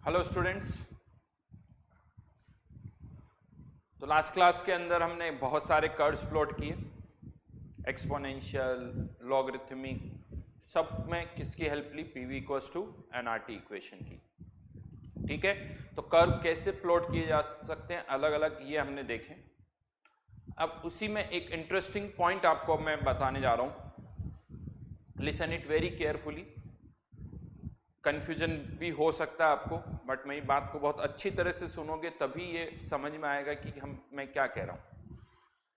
Hello students. तो last class के अंदर हमने बहुत सारे कर्व्स प्लॉट किए, एक्सपोनेंशियल, लॉगरिथमिक, सब में किसकी हेल्प ली? PV equals to nRT equation की। ठीक है, तो कर्व कैसे प्लॉट किए जा सकते हैं अलग अलग, ये हमने देखे। अब उसी में एक इंटरेस्टिंग पॉइंट आपको मैं बताने जा रहा हूं, listen it very carefully. Confusion भी हो सकता है आपको, बट मेरी बात को बहुत अच्छी तरह से सुनोगे तभी ये समझ में आएगा कि मैं क्या कह रहा हूं।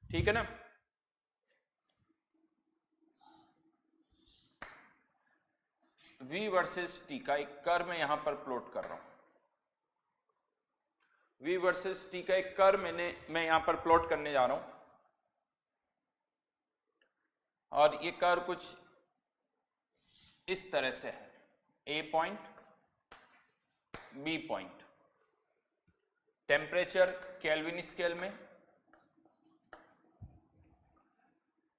ठीक है ना? v वर्सेस t का एक कर्व मैं यहां पर प्लॉट कर रहा हूं। v वर्सेस t का एक कर्व मैं यहां पर प्लॉट करने जा रहा हूं, और ये कर्व कुछ इस तरह से है, a point, b point, temperature kelvin scale में।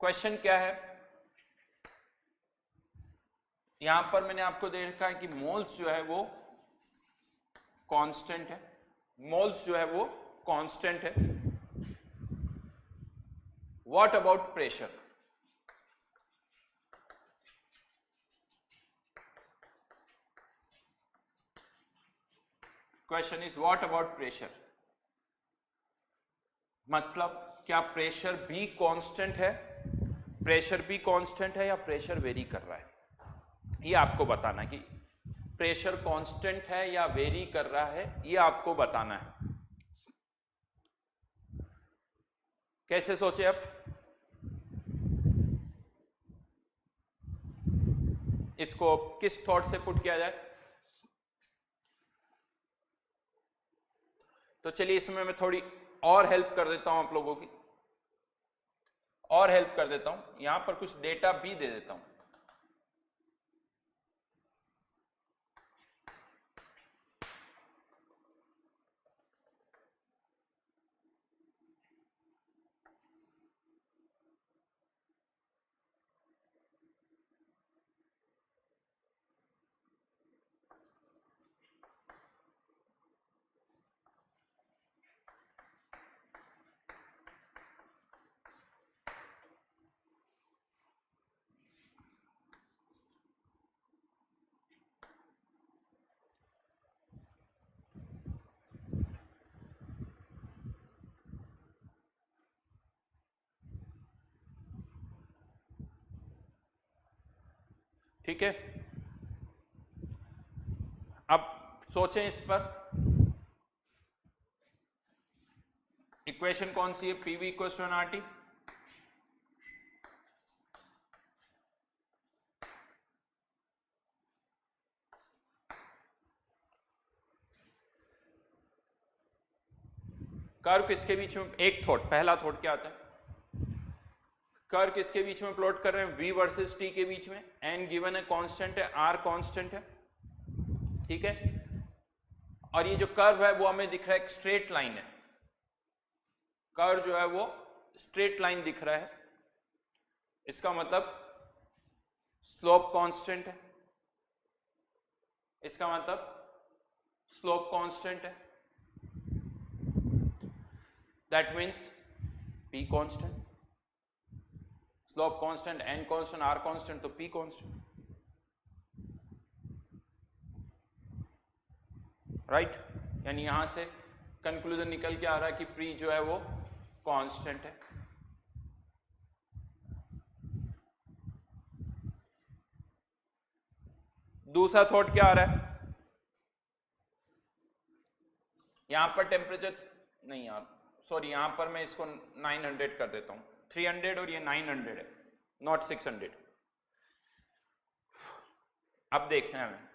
क्वेश्चन क्या है? यहां पर मैंने आपको देखा है कि मोल्स जो है वो कांस्टेंट है, मोल्स जो है वो कांस्टेंट है। What about pressure? Question is what about pressure, मतलब क्या प्रेशर भी कांस्टेंट है? प्रेशर भी कांस्टेंट है या प्रेशर वेरी कर रहा है? ये आपको बताना कि प्रेशर कांस्टेंट है या वेरी कर रहा है, ये आपको बताना है। कैसे सोचे अब? इसको किस थॉट से पुट किया जाए? तो चलिए इसमें मैं थोड़ी और हेल्प कर देता हूं आप लोगों की, और हेल्प कर देता हूं, यहां पर कुछ डेटा भी दे देता हूं। ठीक है, अब सोचें इस पर। इक्वेशन कौन सी है? PV equal to nRT. Curve किसके बीच में? एक थॉट, पहला थॉट क्या आता है? कर्व किसके बीच में प्लॉट कर रहे हैं? v वर्सेस t के बीच में। n गिवन है, कांस्टेंट है, r कांस्टेंट है। ठीक है, और ये जो कर्व है वो हमें दिख रहा है एक स्ट्रेट लाइन है। कर्व जो है वो स्ट्रेट लाइन दिख रहा है, इसका मतलब स्लोप कांस्टेंट है, इसका मतलब स्लोप कांस्टेंट है। That means p constant, slope constant, n constant, r constant, तो p कांस्टेंट। राइट, यानी यहां से कंक्लूजन निकल के आ रहा है कि p जो है वो कांस्टेंट है। दूसरा थॉट क्या आ रहा है? यहां पर टेम्परेचर नहीं यार, सॉरी, यहां पर मैं इसको 900 कर देता हूं, 300 और ये 900 है, नॉट 600। अब देखना है हमें,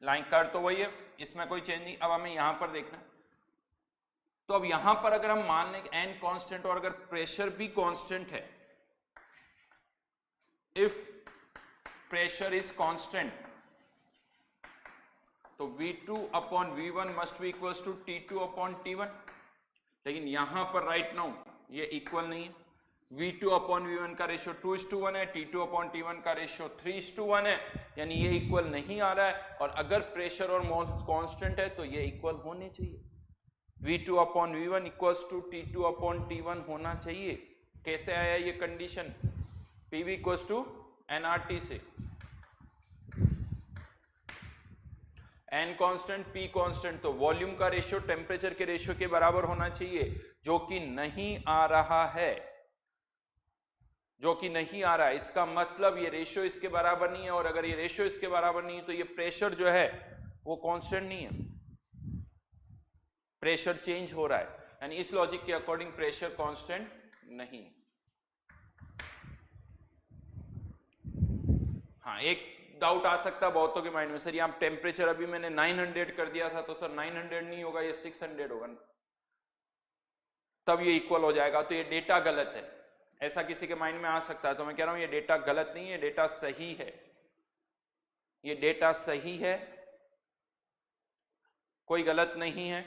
लाइन कर तो वही है, इसमें कोई चेंज नहीं। अब हमें यहां पर देखना है, तो अब यहां पर अगर हम मान लें कि n कांस्टेंट और अगर प्रेशर भी कांस्टेंट है, इफ प्रेशर इज कांस्टेंट, तो V2 upon V1 must be equals to T2 upon T1। लेकिन यहां पर राइट नाउ ये इक्वल नहीं है। V2 अपॉन V1 का रेशियो 2:1 है, T2 अपॉन T1 का रेशियो 3:1 है। यानी ये इक्वल नहीं आ रहा है, और अगर प्रेशर और मास कांस्टेंट है तो ये इक्वल होने चाहिए। V2 upon V1 equals to T2 upon T1 होना चाहिए। कैसे आया ये condition? PV equals to nRT से, n कांस्टेंट P कांस्टेंट, तो वॉल्यूम का रेशियो टेम्परेचर के रेशियो के बराबर होना चाहिए, जो कि नहीं आ रहा है, जो कि नहीं आ रहा है। इसका मतलब ये रेशियो इसके बराबर नहीं है, और अगर ये रेशियो इसके बराबर नहीं है तो ये प्रेशर जो है वो कांस्टेंट नहीं है, प्रेशर चेंज हो रहा है, यानी इस लॉजिक के अकॉर्डिंग प्रेशर कांस्टेंट नहीं। हाँ, एक डाउट आ सकता है बहुतों के माइंड में, सर यहाँ टेम्परेचर अभी मैंने 900 कर दिया था, तो सर 900 नहीं होगा, ये 600 होगा, तब ये इक्वल हो जाएगा, तो ये डेटा गलत है। ऐसा किसी के माइंड में आ सकता है, तो मैं कह रहा हूं ये डेटा गलत नहीं है, डेटा सही है, ये डेटा सही है, कोई गलत नहीं है।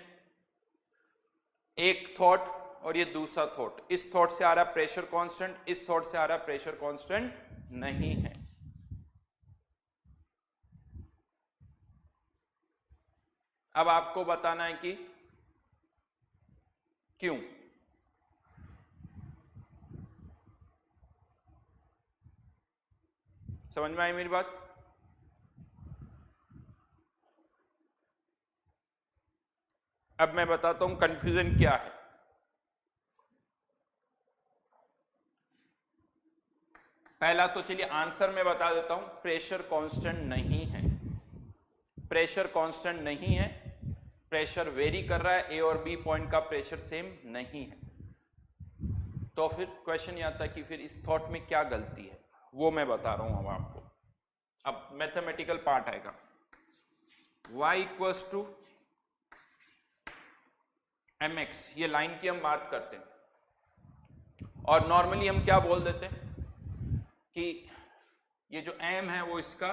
एक थॉट और ये दूसरा थॉट, इस थॉट से आ रहा प्रेशर कांस्टेंट, इस थॉट से आ रहा प्रेशर कांस्टेंट नहीं है। अब आपको बताना है कि क्यों। समझ में आई मेरी बात? अब मैं बताता हूं कंफ्यूजन क्या है। पहला तो चलिए आंसर मैं बता देता हूं, प्रेशर कांस्टेंट नहीं है, प्रेशर कांस्टेंट नहीं है, प्रेशर वेरी कर रहा है, ए और बी पॉइंट का प्रेशर सेम नहीं है। तो फिर क्वेश्चन ये आता है कि फिर इस थॉट में क्या गलती है, वो मैं बता रहा हूं अब आपको। अब मैथमेटिकल पार्ट आएगा, y इक्वल्स टू mx, ये लाइन की हम बात करते हैं, और नॉर्मली हम क्या बोल देते हैं कि ये जो m है वो इसका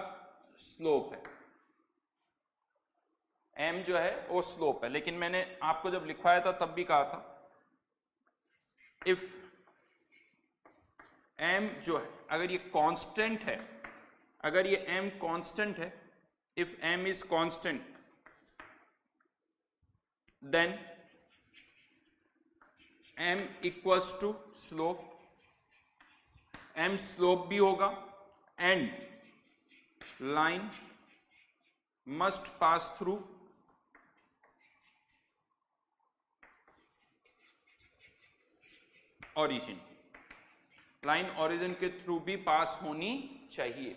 स्लोप है, m जो है वो स्लोप है, लेकिन मैंने आपको जब लिखवाया था तब भी कहा था इफ m जो है अगर ये कांस्टेंट है, अगर ये m कांस्टेंट है, if m is constant then m equals to slope, m slope भी होगा and line must pass through origin, line origin के थ्रू भी पास होनी चाहिए।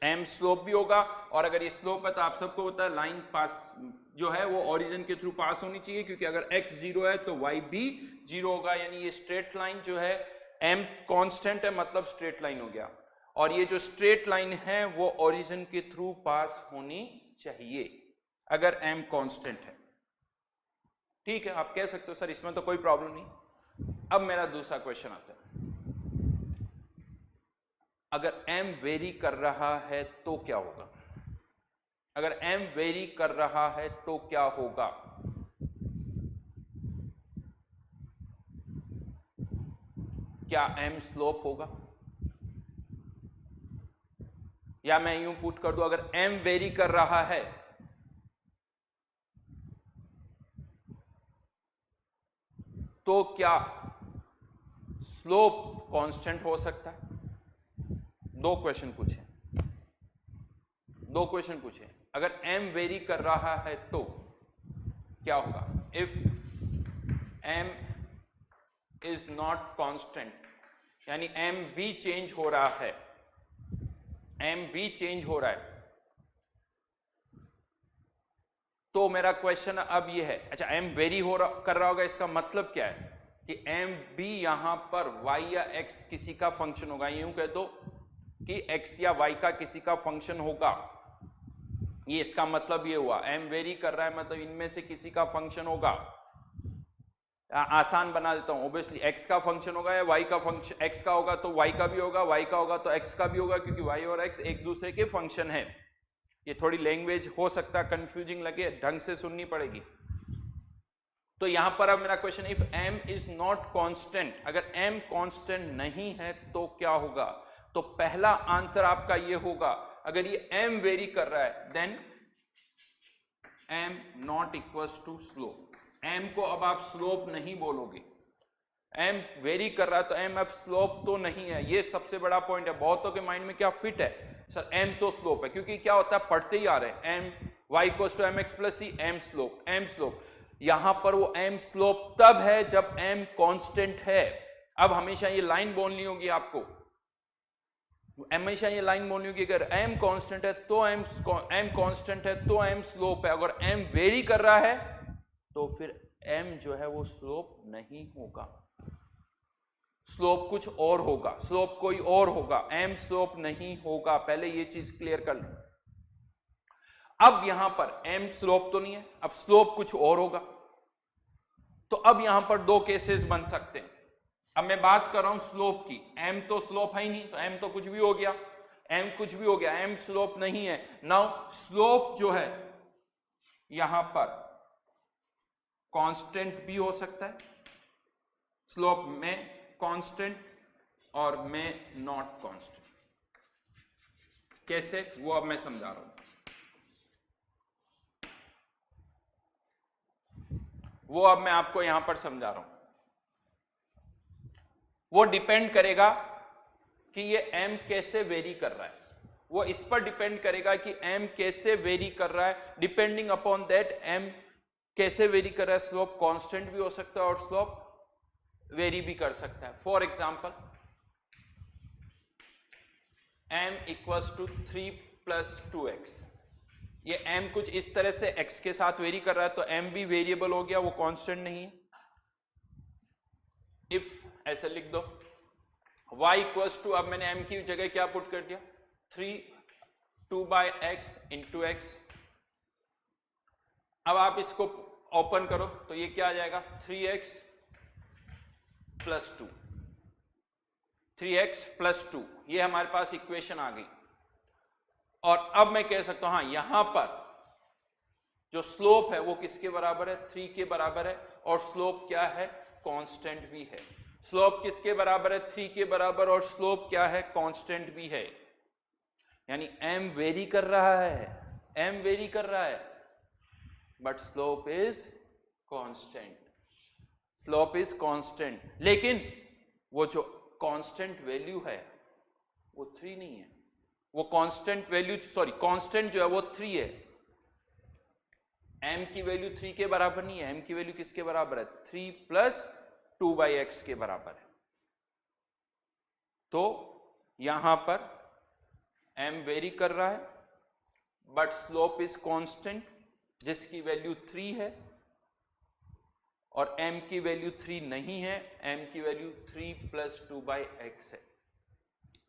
m स्लोप भी होगा, और अगर ये स्लोप है तो आप सबको पता है लाइन पास जो है वो ओरिजिन के थ्रू पास होनी चाहिए, क्योंकि अगर x 0 है तो y भी 0 होगा, यानी ये स्ट्रेट लाइन जो है m कांस्टेंट है, मतलब स्ट्रेट लाइन हो गया, और ये जो स्ट्रेट लाइन है वो ओरिजिन के थ्रू पास होनी चाहिए अगर m कांस्टेंट है। ठीक है, आप कह सकते हो सर इसमें तो कोई प्रॉब्लम नहीं। अब मेरा दूसरा क्वेश्चन आता है, अगर m वेरी कर रहा है तो क्या होगा? अगर m वेरी कर रहा है तो क्या होगा? क्या m स्लोप होगा? या मैं यूं पुट कर दूं, अगर m वेरी कर रहा है तो क्या स्लोप कांस्टेंट हो सकता है? दो क्वेश्चन पूछे, अगर m वेरी कर रहा है तो क्या होगा? If m is not constant, यानी m भी चेंज हो रहा है, m भी चेंज हो रहा है, तो मेरा क्वेश्चन अब ये है, अच्छा m वेरी कर रहा होगा, इसका मतलब क्या है कि m भी यहां पर y या x किसी का फंक्शन होगा, यूं कह दो कि x या y का किसी का फंक्शन होगा, ये इसका मतलब ये हुआ, m वेरी कर रहा है मतलब इनमें से किसी का फंक्शन होगा। आसान बना देता हूं, ऑब्वियसली x का फंक्शन होगा या y का फंक्शन, x का होगा तो y का भी होगा, y का होगा तो x का भी होगा, क्योंकि y और x एक दूसरे के फंक्शन है। ये थोड़ी लैंग्वेज हो सकता है कंफ्यूजिंग लगे, ढंग से सुननी पड़ेगी। तो यहां पर अब मेरा question, if m is not constant, अगर m कांस्टेंट नहीं है तो क्या होगा? तो पहला आंसर आपका ये होगा, अगर ये m वेरी कर रहा है then m not equals to slope. m को अब आप स्लोप नहीं बोलोगे, m वेरी कर रहा है तो m अब स्लोप तो नहीं है। ये सबसे बड़ा पॉइंट है, बहुतों के माइंड में क्या फिट है, सर m तो स्लोप है, क्योंकि क्या होता है पढ़ते ही आ रहे हैं m y equals to mx plus c, m slope. यहां पर वो m स्लोप तब है जब m कांस्टेंट है। अब हमेशा ये लाइन बोलनी होगी आपको, हमेशा ये लाइन बोलनी होगी, अगर m कांस्टेंट है तो m कांस्टेंट है तो m स्लोप है, अगर m वेरी कर रहा है तो फिर m जो है वो स्लोप नहीं होगा, स्लोप कुछ और होगा, स्लोप कोई और होगा, m स्लोप नहीं होगा। पहले ये चीज क्लियर कर लें। अब यहां पर m स्लोप तो नहीं है, अब स्लोप कुछ और होगा, तो अब यहां पर दो केसेस बन सकते हैं। अब मैं बात कर रहा हूं स्लोप की, m तो स्लोप है ही नहीं, तो m तो कुछ भी हो गया, m कुछ भी हो गया, m स्लोप नहीं है। नाउ स्लोप जो है यहां पर कांस्टेंट भी हो सकता है, स्लोप में कांस्टेंट और में नॉट कांस्टेंट। कैसे, वो अब मैं समझा रहा हूं। वो अब मैं आपको यहां पर समझा रहा हूं। वो डिपेंड करेगा कि ये m कैसे वेरी कर रहा है, वो इस पर डिपेंड करेगा कि m कैसे वेरी कर रहा है। डिपेंडिंग अपॉन दैट m कैसे वेरी कर रहा है, स्लोप कांस्टेंट भी हो सकता है और स्लोप वेरी भी कर सकता है। For example m equals to 3 plus 2x, ये m कुछ इस तरह से x के साथ वेरी कर रहा है तो m भी वेरिएबल हो गया, वो कांस्टेंट नहीं है। इफ ऐसे लिख दो y इक्वल्स टू, अब मैंने m की जगह क्या पुट कर दिया, 2/x इंटू x। अब आप इसको ओपन करो तो ये क्या आ जाएगा, 3x प्लस 2, 3x प्लस 2, ये हमारे पास इक्वेशन आ गई। और अब मैं कह सकता हूं हाँ, यहां पर जो स्लोप है वो किसके बराबर है, 3 के बराबर है, और स्लोप क्या है, कांस्टेंट भी है। स्लोप किसके बराबर है, 3 के बराबर, और स्लोप क्या है, कांस्टेंट भी है। यानी m वेरी कर रहा है, m वेरी कर रहा है, but slope is constant, slope is constant. लेकिन वो जो कांस्टेंट वैल्यू है वो 3 नहीं है, वो कांस्टेंट वैल्यू, सॉरी कांस्टेंट जो है वो 3 है। m की वैल्यू 3 के बराबर नहीं है, m की वैल्यू किसके बराबर है, 3 प्लस 2/x के बराबर है। तो यहां पर m वेरी कर रहा है बट स्लोप इज कांस्टेंट, जिसकी वैल्यू 3 है, और m की वैल्यू 3 नहीं है, m की वैल्यू 3 प्लस 2/x है।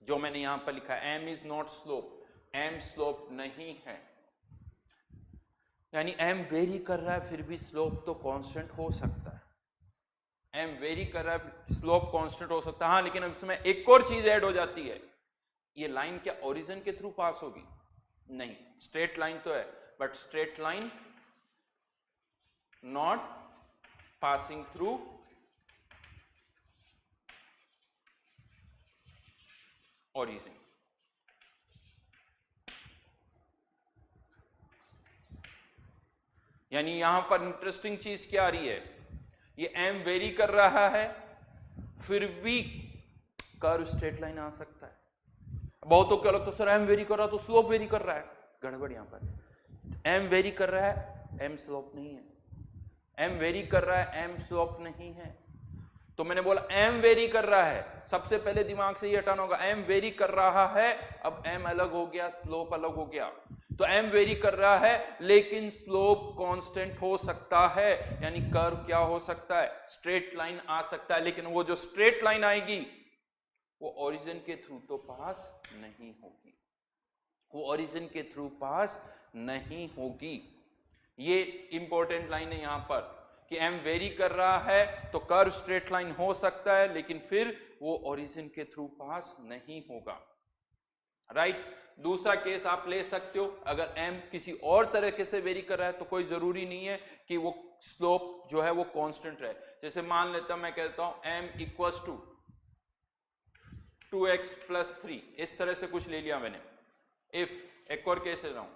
जो मैंने यहां पर लिखा है m is not slope, m slope नहीं है। यानी m वेरी कर रहा है फिर भी स्लोप तो कांस्टेंट हो सकता है, m वेरी कर रहा है स्लोप कांस्टेंट हो सकता है। हाँ, लेकिन अब इसमें एक और चीज ऐड हो जाती है, ये लाइन क्या ओरिजिन के थ्रू पास होगी, नहीं, स्ट्रेट लाइन तो है but straight line not passing through origin. यानी यहां पर इंटरेस्टिंग चीज क्या आ रही है, ये m वेरी कर रहा है फिर भी कर्व स्ट्रेट लाइन आ सकता है। बहुतों क्या लगता है, सर m वेरी कर रहा है तो स्लोप वेरी कर रहा है, गड़बड़। यहां पर m वेरी कर रहा है, m स्लोप नहीं है, m वेरी कर रहा है, m स्लोप नहीं है। तो मैंने बोला m वेरी कर रहा है, सबसे पहले दिमाग से ये हटाना होगा, m वेरी कर रहा है, अब m अलग हो गया, स्लोप अलग हो गया। तो m वेरी कर रहा है लेकिन स्लोप कांस्टेंट हो सकता है, यानी कर्व क्या हो सकता है, स्ट्रेट लाइन आ सकता है। लेकिन वो जो स्ट्रेट लाइन आएगी वो ओरिजिन के थ्रू तो पास नहीं होगी, वो ओरिजिन के थ्रू पास नहीं होगी। ये इंपॉर्टेंट लाइन है यहां पर कि m वेरी कर रहा है तो कर्व स्ट्रेट लाइन हो सकता है, लेकिन फिर वो ओरिजिन के थ्रू पास नहीं होगा, राइट। दूसरा केस आप ले सकते हो, अगर m किसी और तरीके से वेरी कर रहा है तो कोई जरूरी नहीं है कि वो स्लोप जो है वो कांस्टेंट रहे। जैसे मान लेता हूं, मैं कहता हूं m equals to 2x plus 3, इस तरह से कुछ ले लिया मैंने। इफ एक और केस ले रहा हूं,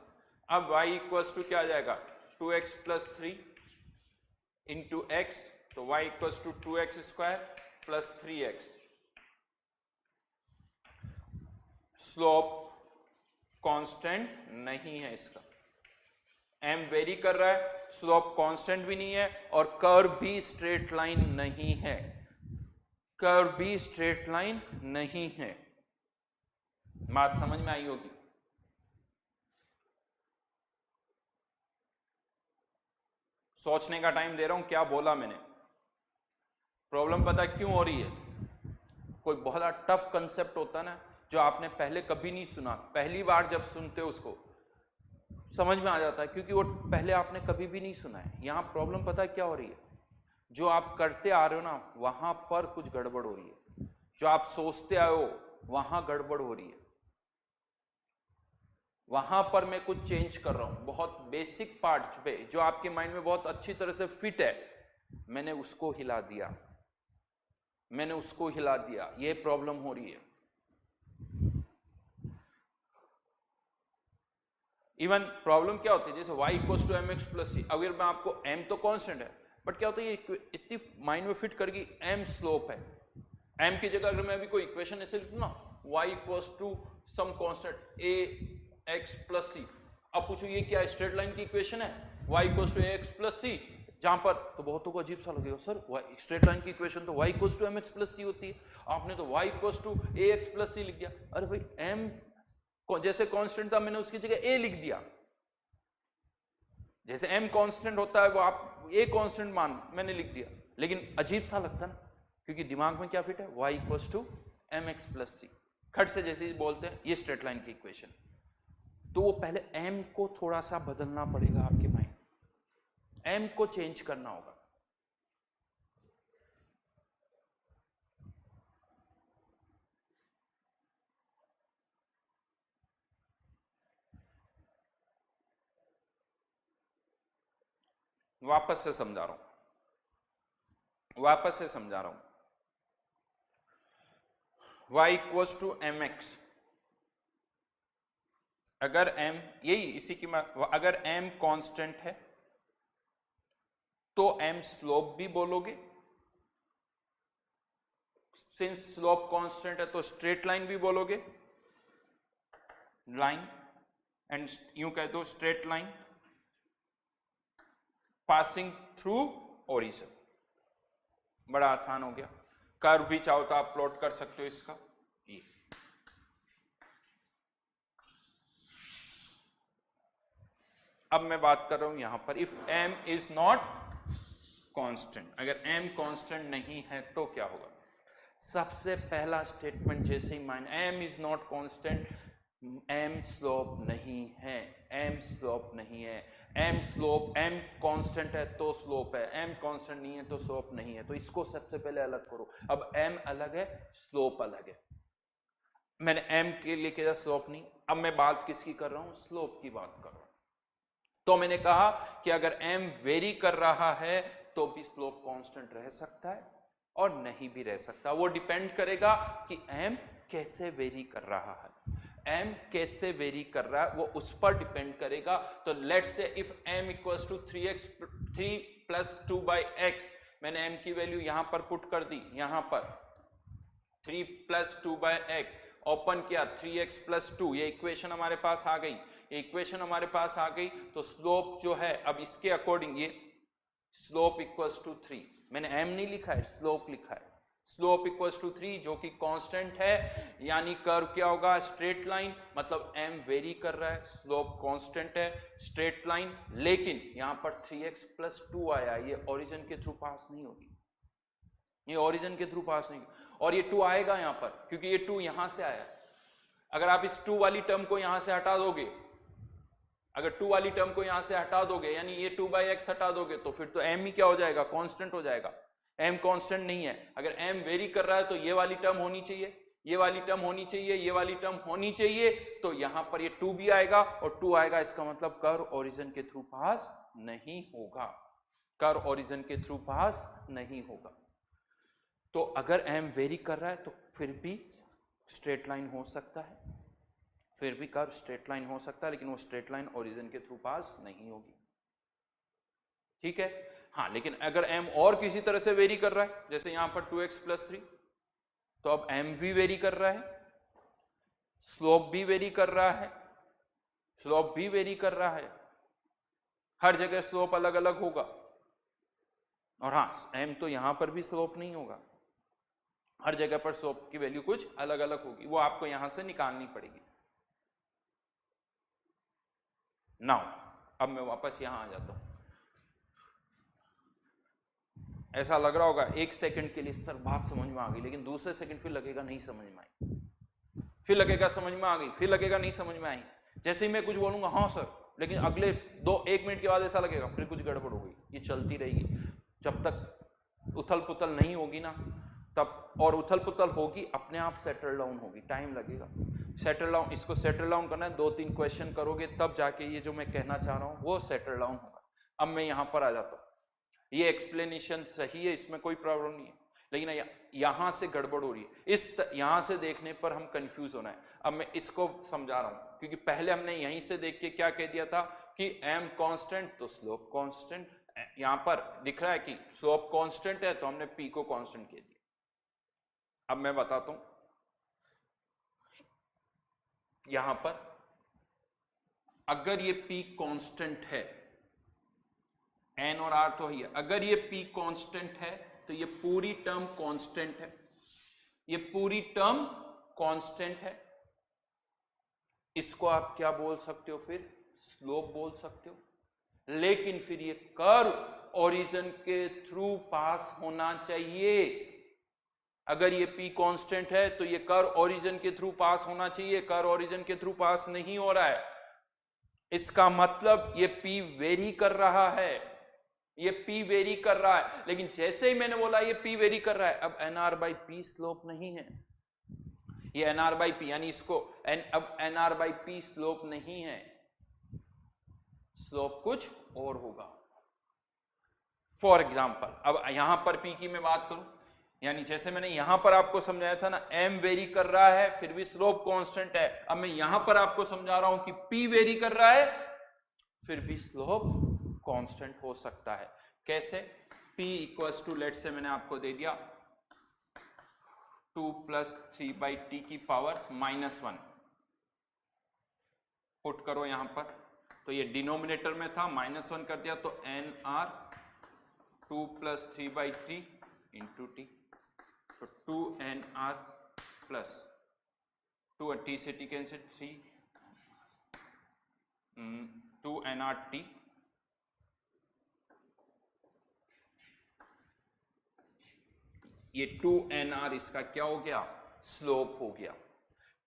अब y इक्वल्स टू क्या आ जाएगा 2x प्लस 3 इंटू एक्स, तो y equals to 2x square plus 3x। Slope constant नहीं है इसका, m वेरी कर रहा है, स्लोप कांस्टेंट भी नहीं है, और कर्व भी स्ट्रेट लाइन नहीं है, कर्व भी स्ट्रेट लाइन नहीं है। बात समझ में आई होगी। सोचने का टाइम दे रहा हूं, क्या बोला मैंने। प्रॉब्लम पता क्यों हो रही है, कोई बहुत टफ कंसेप्ट होता है ना, जो आपने पहले कभी नहीं सुना, पहली बार जब सुनते हो उसको समझ में आ जाता है, क्योंकि वो पहले आपने कभी भी नहीं सुना है। यहां प्रॉब्लम पता है क्या हो रही है, जो आप करते आ रहे हो ना वहां पर कुछ गड़बड़ हो रही है, जो आप सोचते आए हो वहां गड़बड़ हो रही है, वहां पर मैं कुछ चेंज कर रहा हूं। बहुत बेसिक पार्ट पे जो आपके माइंड में बहुत अच्छी तरह से फिट है, मैंने उसको हिला दिया, मैंने उसको हिला दिया, ये प्रॉब्लम हो रही है। इवन प्रॉब्लम क्या होती है, जैसे y equals to m x plus c, अगर मैं आपको m तो कांस्टेंट है, बट क्या होता है ये इतनी माइंड में फिट करके m स्लोप है, m की जगह अगर मैं अभी कोई इक्वेशन ऐसे लिखूं ना y equals to some constant a x plus c, अब पूछो ये क्या स्ट्रेट लाइन की इक्वेशन है y equals to a x plus c, जहां पर तो बहुतों को अजीब सा लगेगा, सर स्ट्रेट लाइन की इक्वेशन तो y equals to m x plus c होती है, आपने तो y equals to a x plus c लिख दिया। अरे भाई m जैसे कांस्टेंट था मैंने उसकी जगह a लिख दिया, जैसे m कांस्टेंट होता है वो आप a कांस्टेंट मान मैंने लिख दिया, लेकिन अजीब सा लगता ना, क्योंकि दिमाग में क्या फिट है y equals to m x plus c, खट से जैसे बोलते हैं ये स्ट्रेट लाइन की इक्वेशन, तो वो पहले m को थोड़ा सा बदलना पड़ेगा, आपके माइंड m को चेंज करना होगा। वापस से समझा रहा हूं, वापस से समझा रहा हूं, y equals to m x, अगर m यही इसी की अगर m कांस्टेंट है तो m स्लोप भी बोलोगे, सिंस स्लोप कांस्टेंट है तो स्ट्रेट लाइन भी बोलोगे, लाइन एंड यूं कह दो straight line passing through origin, बड़ा आसान हो गया। कर्व भी चाहो तो आप प्लॉट कर सकते हो इसका, ये अब मैं बात कर रहा हूं यहां पर, if m is not constant, अगर m कांस्टेंट नहीं है तो क्या होगा। सबसे पहला स्टेटमेंट जैसे ही मान m is not constant, m slope नहीं है, m स्लोप नहीं है, m स्लोप m कांस्टेंट है तो स्लोप है, m कांस्टेंट नहीं है तो स्लोप नहीं है, तो इसको सबसे पहले अलग करो। अब m अलग है, स्लोप अलग है, मैंने m के लिए किया स्लोप नहीं, अब मैं बात किसकी कर रहा हूं, स्लोप की बात कर रहा हूं। तो मैंने कहा कि अगर m वेरी कर रहा है तो भी स्लोप कांस्टेंट रह सकता है और नहीं भी रह सकता, वो डिपेंड करेगा कि m कैसे वेरी कर रहा है, m कैसे वेरी कर रहा है वो उस पर डिपेंड करेगा। तो let's say if m equals to 3 plus 2 by x, मैंने m की वैल्यू यहां पर पुट कर दी, यहां पर 3 प्लस 2 बाई एक्स ओपन किया, 3x प्लस 2, ये इक्वेशन हमारे पास आ गई, ये इक्वेशन हमारे पास आ गई। तो स्लोप जो है अब इसके अकॉर्डिंग ये स्लोप इक्वल्स टू 3, मैंने m नहीं लिखा है, स्लोप लिखा है, स्लोप इक्वल्स टू 3 जो कि कांस्टेंट है, यानी कर्व क्या होगा, स्ट्रेट लाइन, मतलब m वेरी कर रहा है, स्लोप कांस्टेंट है, स्ट्रेट लाइन, लेकिन यहां पर 3x प्लस 2 आया, ये ओरिजिन के थ्रू पास नहीं होगी, ये ओरिजिन के थ्रू पास नहीं, और ये 2 आएगा यहां पर क्योंकि ये 2 यहां से आया। अगर आप इस 2 वाली टर्म को यहां से हटा दोगे, अगर 2 वाली टर्म को यहां से हटा दोगे, यानी ये 2 बाई एक्स हटा दोगे, तो फिर तो m ही क्या हो जाएगा, कांस्टेंट हो जाएगा। m कांस्टेंट नहीं है, अगर m वेरी कर रहा है तो ये वाली टर्म होनी चाहिए, ये वाली टर्म होनी चाहिए, ये वाली टर्म होनी चाहिए, तो यहां पर ये 2 भी आएगा और 2 आएगा, इसका मतलब कर्व ओरिजिन के थ्रू पास नहीं होगा, कर्व ओरिजिन के थ्रू पास नहीं होगा। तो अगर m वेरी कर रहा है तो फिर भी स्ट्रेट लाइन हो सकता है, फिर भी कर्व स्ट्रेट लाइन हो सकता है, लेकिन वो स्ट्रेट लाइन ओरिजिन के थ्रू पास नहीं होगी। ठीक है, हाँ, लेकिन अगर m और किसी तरह से वेरी कर रहा है, जैसे यहां पर 2x + 3, तो अब m भी वेरी कर रहा है, स्लोप भी वेरी कर रहा है, स्लोप भी वेरी कर रहा है, हर जगह स्लोप अलग अलग होगा। और हाँ, m तो यहां पर भी स्लोप नहीं होगा, हर जगह पर स्लोप की वैल्यू कुछ अलग अलग होगी, वो आपको यहां से निकालनी पड़ेगी। नाउ अब मैं वापस यहां आ जाता हूं। ऐसा लग रहा होगा एक सेकंड के लिए सर बात समझ में आ गई, लेकिन दूसरे सेकंड फिर लगेगा नहीं समझ में आई, फिर लगेगा समझ में आ गई, फिर लगेगा नहीं समझ में आई। जैसे ही मैं कुछ बोलूंगा हाँ सर, लेकिन अगले 1 मिनट के बाद ऐसा लगेगा फिर कुछ गड़बड़ हो गई। ये चलती रहेगी जब तक उथल पुथल नहीं होगी ना, तब, और उथल पुथल होगी अपने आप सेटल डाउन होगी, टाइम लगेगा सेटल डाउन। इसको सेटल डाउन करना है, 2-3 क्वेश्चन करोगे तब जाके ये जो मैं कहना चाह रहा हूं वो सेटल डाउन होगा। अब मैं यहां पर आ जाता हूं, ये एक्सप्लेनेशन सही है, इसमें कोई प्रॉब्लम नहीं है, लेकिन यहां से गड़बड़ हो रही है, यहां से देखने पर हम कंफ्यूज होना है। अब मैं इसको समझा रहा हूं, क्योंकि पहले हमने यहीं से देख के क्या कह दिया था कि m कांस्टेंट तो स्लोप कांस्टेंट, यहां पर दिख रहा है कि स्लोप कांस्टेंट है तो हमने p को कांस्टेंट कह दिया। अब मैं बताता हूं, यहां पर अगर ये p कांस्टेंट है, n और r तो है, अगर ये p कांस्टेंट है तो ये पूरी टर्म कांस्टेंट है, ये पूरी टर्म कांस्टेंट है। इसको आप क्या बोल सकते हो, फिर स्लोप बोल सकते हो। लेकिन फिर ये कर्व ओरिजिन के थ्रू पास होना चाहिए। अगर ये p कांस्टेंट है तो ये कर्व ओरिजिन के थ्रू पास होना चाहिए, कर्व ओरिजिन के थ्रू पास नहीं हो रहा है, इसका मतलब ये p वेरी कर रहा है, ये p वेरी कर रहा है। लेकिन जैसे ही मैंने बोला ये p वेरी कर रहा है, अब nr/p स्लोप नहीं है, ये nr/p, यानी इसको अब nr/p स्लोप नहीं है, स्लोप कुछ और होगा। फॉर एग्जाम्पल, अब यहां पर p की मैं बात करूं, यानी जैसे मैंने यहां पर आपको समझाया था ना, m वेरी कर रहा है फिर भी स्लोप कांस्टेंट है। अब मैं यहां पर आपको समझा रहा हूं कि p वेरी कर रहा है फिर भी स्लोप कांस्टेंट हो सकता है। कैसे? p इक्वल्स टू, लेट से मैंने आपको दे दिया 2 + 3/t की पावर -1, पुट करो यहां पर, तो ये डिनोमिनेटर में था, -1 कर दिया तो nr 2 + 3/3 इंटू t, तो 2nr प्लस 2 t से t कैंसिल 3 2nrt, ये 2nr इसका क्या हो गया, स्लोप हो गया।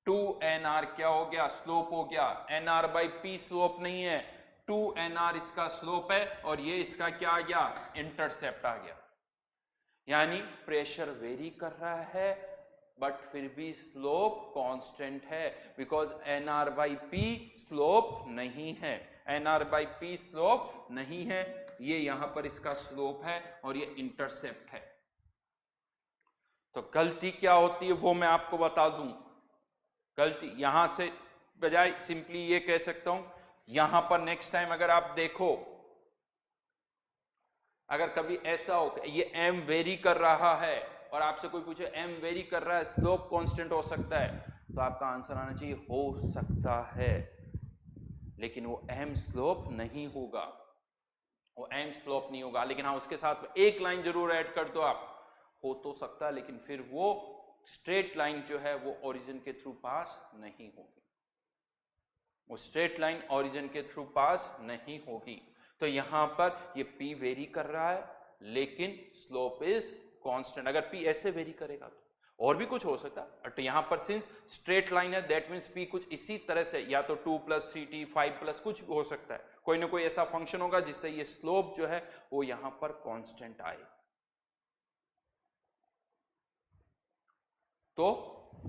2nr क्या हो गया, स्लोप हो गया। nr/p स्लोप नहीं है, 2nr इसका स्लोप है, और ये इसका क्या आ गया, इंटरसेप्ट आ गया। यानी प्रेशर वेरी कर रहा है बट फिर भी स्लोप कांस्टेंट है, बिकॉज nr/p स्लोप नहीं है, nr/p स्लोप नहीं है, ये यहां पर इसका स्लोप है और ये इंटरसेप्ट है। तो गलती क्या होती है वो मैं आपको बता दूं। गलती यहां से बजाय सिंपली ये कह सकता हूं, यहां पर नेक्स्ट टाइम अगर आप देखो, अगर कभी ऐसा हो कि ये m वेरी कर रहा है और आपसे कोई पूछे m वेरी कर रहा है, स्लोप कांस्टेंट हो सकता है, तो आपका आंसर आना चाहिए हो सकता है, लेकिन वो m स्लोप नहीं होगा, वो m स्लोप नहीं होगा। लेकिन हाँ, उसके साथ एक लाइन जरूर ऐड कर दो आप, हो तो सकता है, लेकिन फिर वो स्ट्रेट लाइन जो है वो ओरिजिन के थ्रू पास नहीं होगी, वो स्ट्रेट लाइन ओरिजिन के थ्रू पास नहीं होगी। तो यहां पर ये p वेरी कर रहा है लेकिन स्लोप इज कांस्टेंट। अगर p ऐसे वेरी करेगा तो और भी कुछ हो सकता है, बट यहां पर सिंस स्ट्रेट लाइन है दैट मींस p कुछ इसी तरह से, या तो 2 + 3t 5+ कुछ हो सकता है, कोई ना कोई ऐसा फंक्शन होगा जिससे ये स्लोप जो है वो यहां पर कांस्टेंट आए। तो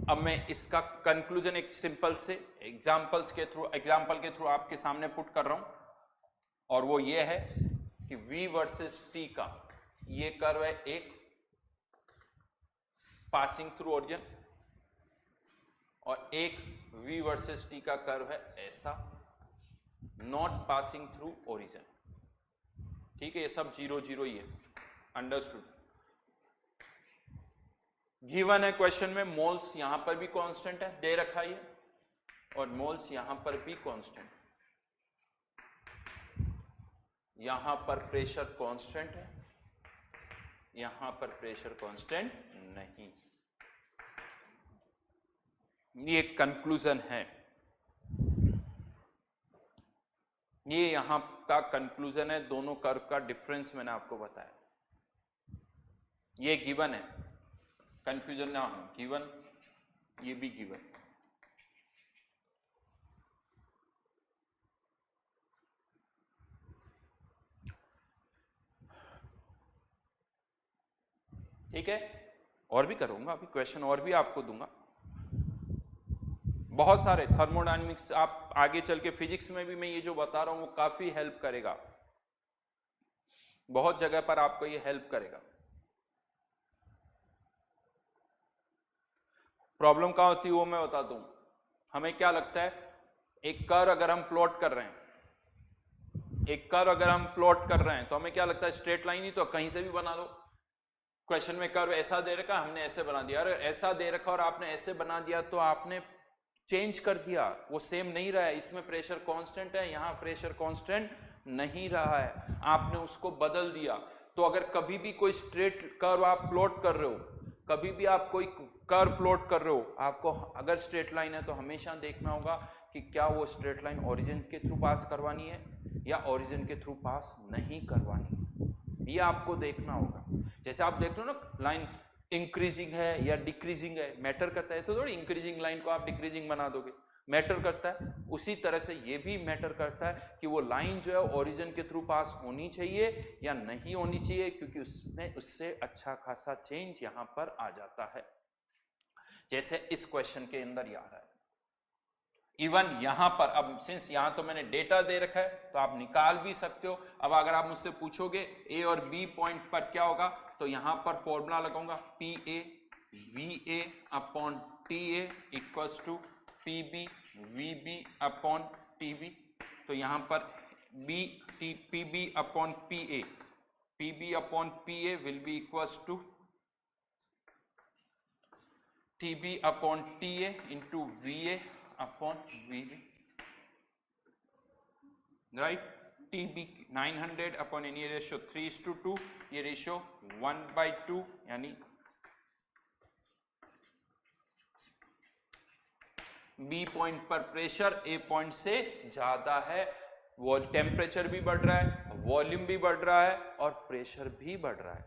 अब मैं इसका कंक्लूजन एक सिंपल से एग्जांपल के थ्रू आपके सामने पुट कर रहा हूं, और वो ये है कि v वर्सेस t का ये कर्व है एक पासिंग थ्रू ओरिजिन, और एक v वर्सेस t का कर्व है ऐसा, नॉट पासिंग थ्रू ओरिजिन। ठीक है, ये सब 0 0 ही है, अंडरस्टूड। गिवन है क्वेश्चन में मोल्स यहां पर भी कांस्टेंट है, दे रखा है, और मोल्स यहां पर भी कांस्टेंट, यहां पर प्रेशर कांस्टेंट है, यहां पर प्रेशर कांस्टेंट नहीं। ये कंक्लूजन है, ये यहां का कंक्लूजन है। दोनों कर्व का डिफरेंस मैंने आपको बताया, ये गिवन है, कंफ्यूजन ना हो, गिवन, ये भी गिवन। ठीक है, और भी करूंगा अभी क्वेश्चन, और भी आपको दूंगा बहुत सारे थर्मोडायनेमिक्स। आप आगे चल के फिजिक्स में भी मैं ये जो बता रहा हूं वो काफी हेल्प करेगा, बहुत जगह पर आपको ये हेल्प करेगा। प्रॉब्लम कहां होती है वो मैं बताता हूं। हमें क्या लगता है, एक कर्व अगर हम प्लॉट कर रहे हैं, एक कर्व अगर हम प्लॉट कर रहे हैं तो हमें क्या लगता है स्ट्रेट लाइन ही तो कहीं से भी बना लो। क्वेश्चन में कर्व ऐसा दे रखा, हमने ऐसे बना दिया, अरे ऐसा दे रखा और आपने ऐसे बना दिया तो आपने चेंज कर दिया, वो सेम नहीं रहा है। इसमें प्रेशर कांस्टेंट है, यहां प्रेशर कांस्टेंट नहीं रहा है, आपने उसको बदल दिया। तो अगर कभी भी कोई स्ट्रेट कर्व आप प्लॉट कर रहे हो, कभी भी आप कोई कर्व प्लॉट कर रहे हो, आपको अगर स्ट्रेट लाइन है तो हमेशा देखना होगा कि क्या वो स्ट्रेट लाइन ओरिजिन के थ्रू पास करवानी है या ओरिजिन के थ्रू पास नहीं करवानी, ये आपको देखना होगा। जैसे आप देख लो ना, लाइन इंक्रीजिंग है या डिक्रीजिंग है, मैटर करता है। तो थोड़ी इंक्रीजिंग लाइन को आप डिक्रीजिंग बना दोगे, मैटर करता है। उसी तरह से ये भी मैटर करता है कि वो लाइन जो है ओरिजिन के थ्रू पास होनी चाहिए या नहीं होनी चाहिए, क्योंकि उसमें उससे अच्छा खासा चेंज यहां पर आ जाता है। जैसे इस क्वेश्चन के अंदर ये आ रहा है, इवन यहां पर, अब सिंस यहां तो मैंने डेटा दे रखा है तो आप निकाल भी सकते हो। अब अगर आप मुझसे पूछोगे ए और बी पॉइंट पर क्या होगा, तो यहां पर फॉर्मूला लगाऊंगा, P A V A upon T A equals to P B V B upon T B. तो यहां पर B T P B upon P B upon P A will be equals to T B upon T A into V A upon V B, right. T B 900 upon any ratio 3:2, ये ratio 1/2, यानी B point पर pressure A point से ज्यादा है, वो temperature भी बढ़ रहा है, वॉल्यूम भी बढ़ रहा है और प्रेशर भी बढ़ रहा है,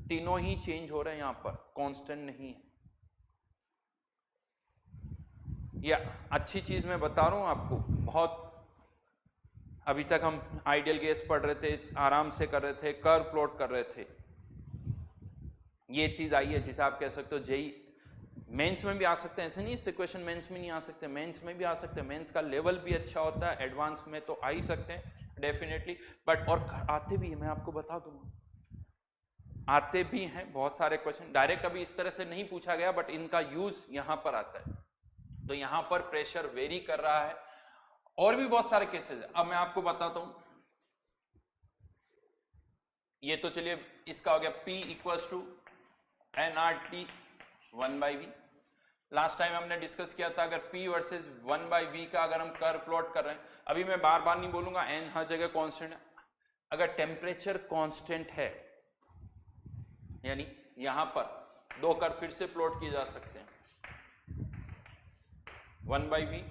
तीनों ही चेंज हो रहे हैं, यहां पर कांस्टेंट नहीं है। या अच्छी चीज मैं बता रहा हूं आपको, बहुत अभी तक हम आइडियल गैस पढ़ रहे थे, आराम से कर रहे थे, कर्व प्लॉट कर रहे थे। ये चीज आई है जिसे आप कह सकते हो जेई मेंस में भी आ सकते हैं, ऐसे नहीं इससे क्वेश्चन मेंस में नहीं आ सकते, मेंस में भी आ सकते हैं। मेंस का लेवल भी अच्छा होता है, एडवांस में तो आ ही सकते हैं डेफिनेटली, बट और आते भी है, मैं आपको बता दूंगा, आते भी हैं बहुत सारे क्वेश्चन। डायरेक्ट अभी इस तरह से नहीं पूछा गया, बट इनका यूज यहां पर आता है। तो यहां पर प्रेशर वेरी कर रहा है, और भी बहुत सारे केसेस है। अब मैं आपको बताता हूं, ये तो चलिए इसका हो गया P equals to nRT 1/v। Last time हमने डिस्कस किया था, अगर P वर्सेस 1/v का अगर हम कर्व प्लॉट कर रहे हैं, अभी मैं बार बार नहीं बोलूंगा, n हर जगह कांस्टेंट है। अगर टेम्परेचर कांस्टेंट है, यानी यहां पर दो कर्व फिर से प्लॉट किए जा सकते हैं, 1/v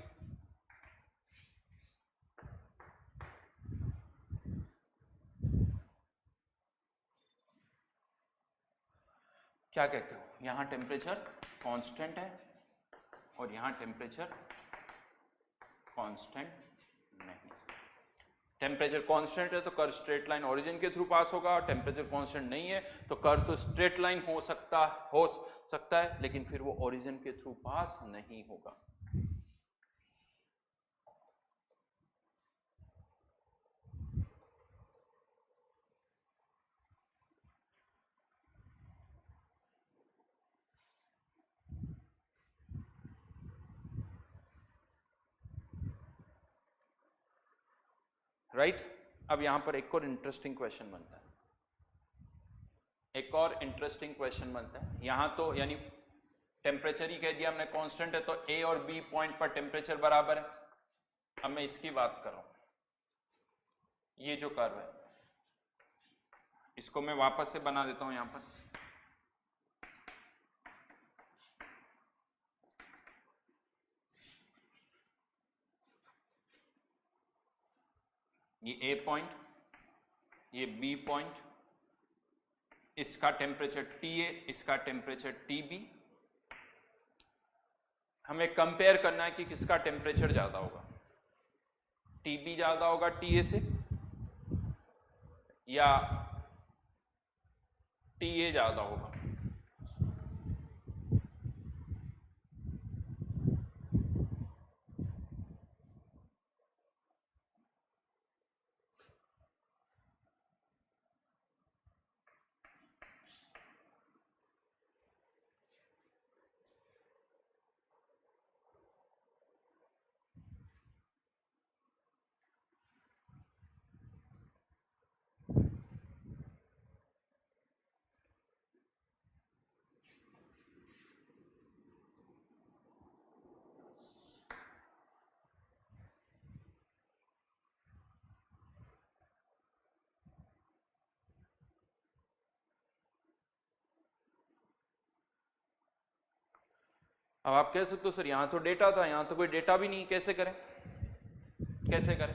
क्या कहते हो, यहां टेम्परेचर कांस्टेंट है और यहां टेम्परेचर कांस्टेंट नहीं। टेम्परेचर कांस्टेंट है तो कर्व स्ट्रेट लाइन ओरिजिन के थ्रू पास होगा, और टेम्परेचर कांस्टेंट नहीं है तो कर्व तो स्ट्रेट लाइन हो सकता है, लेकिन फिर वो ओरिजिन के थ्रू पास नहीं होगा। राइट। अब यहां पर एक और इंटरेस्टिंग क्वेश्चन बनता है, एक और इंटरेस्टिंग क्वेश्चन बनता है। यहां तो यानी टेम्परेचर ही कह दिया हमने कांस्टेंट है, तो ए और बी पॉइंट पर टेम्परेचर बराबर है। अब मैं इसकी बात कर रहा हूं, ये जो कर्व है इसको मैं वापस से बना देता हूं यहां पर। ये ए पॉइंट, ये बी पॉइंट, इसका टेम्परेचर टी ए, इसका टेम्परेचर टी बी। हमें कंपेयर करना है कि किसका टेम्परेचर ज्यादा होगा, टी बी ज्यादा होगा टी ए से या टी ए ज्यादा होगा। अब आप कह सकते हो सर यहां तो डेटा था, यहां तो कोई डेटा भी नहीं, कैसे करें, कैसे करें?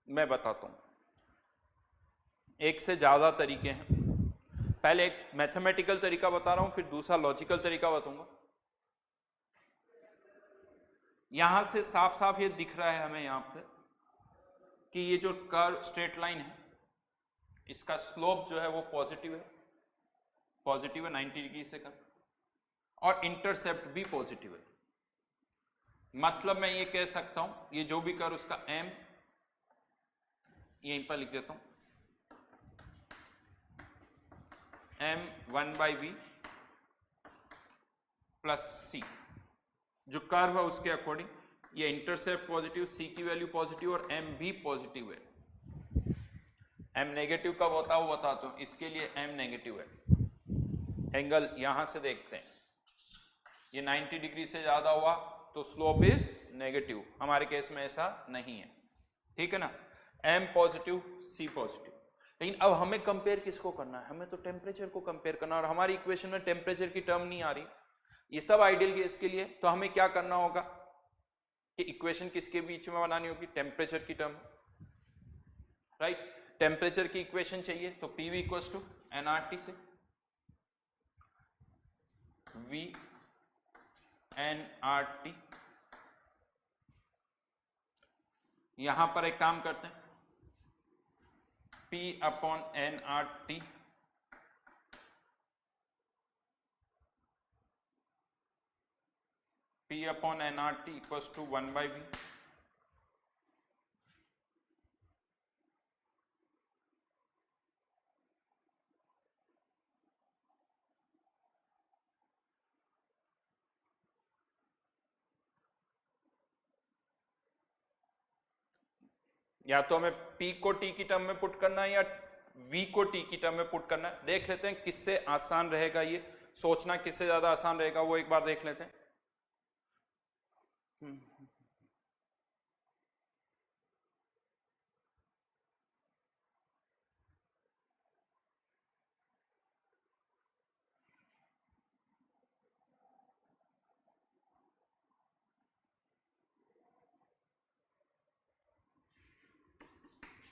मैं बताता हूं, एक से ज्यादा तरीके हैं। पहले एक मैथमेटिकल तरीका बता रहा हूं, फिर दूसरा लॉजिकल तरीका बताऊंगा। यहां से साफ साफ ये दिख रहा है हमें यहां पे कि ये जो कर्व स्ट्रेट लाइन है इसका स्लोप जो है वो पॉजिटिव है, पॉजिटिव है 90 डिग्री से कम, और इंटरसेप्ट भी पॉजिटिव है। मतलब मैं ये कह सकता हूं ये जो भी कर्व उसका m यहीं पर लिख देता हूं, m 1/v प्लस c, जो कर्व है उसके अकॉर्डिंग ये इंटरसेप्ट पॉजिटिव, c की वैल्यू पॉजिटिव और m भी पॉजिटिव है। m नेगेटिव कब होता है वो बताता हूं, इसके लिए m नेगेटिव है। एंगल यहां से देखते हैं, ये 90 डिग्री से ज्यादा हुआ तो स्लोप इज नेगेटिव, हमारे केस में ऐसा नहीं है, ठीक है ना। m positive, c positive. लेकिन अब हमें कंपेयर किसको करना है, हमें तो टेम्परेचर को कंपेयर करना, और हमारी इक्वेशन में टेम्परेचर की टर्म नहीं आ रही, ये सब आइडियल केस के लिए। तो हमें क्या करना होगा कि इक्वेशन किसके बीच में बनानी होगी, टेम्परेचर की टर्म, राइट। टेम्परेचर की इक्वेशन चाहिए तो PV इक्वल्स टू nRT से, V nRT। यहां पर एक काम करते हैं, P upon nRT P upon nRT equals to 1/v। या तो हमें P को T की टर्म में पुट करना है या V को T की टर्म में पुट करना है। देख लेते हैं किससे आसान रहेगा, ये सोचना किससे ज्यादा आसान रहेगा वो एक बार देख लेते हैं।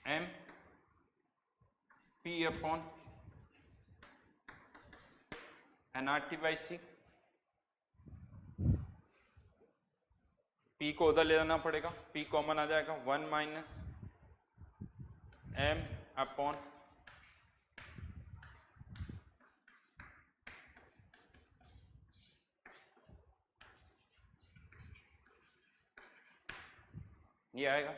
m P upon nRT by C। P को उधर ले जाना पड़ेगा, P कॉमन आ जाएगा, 1 माइनस m अपॉन ये आएगा,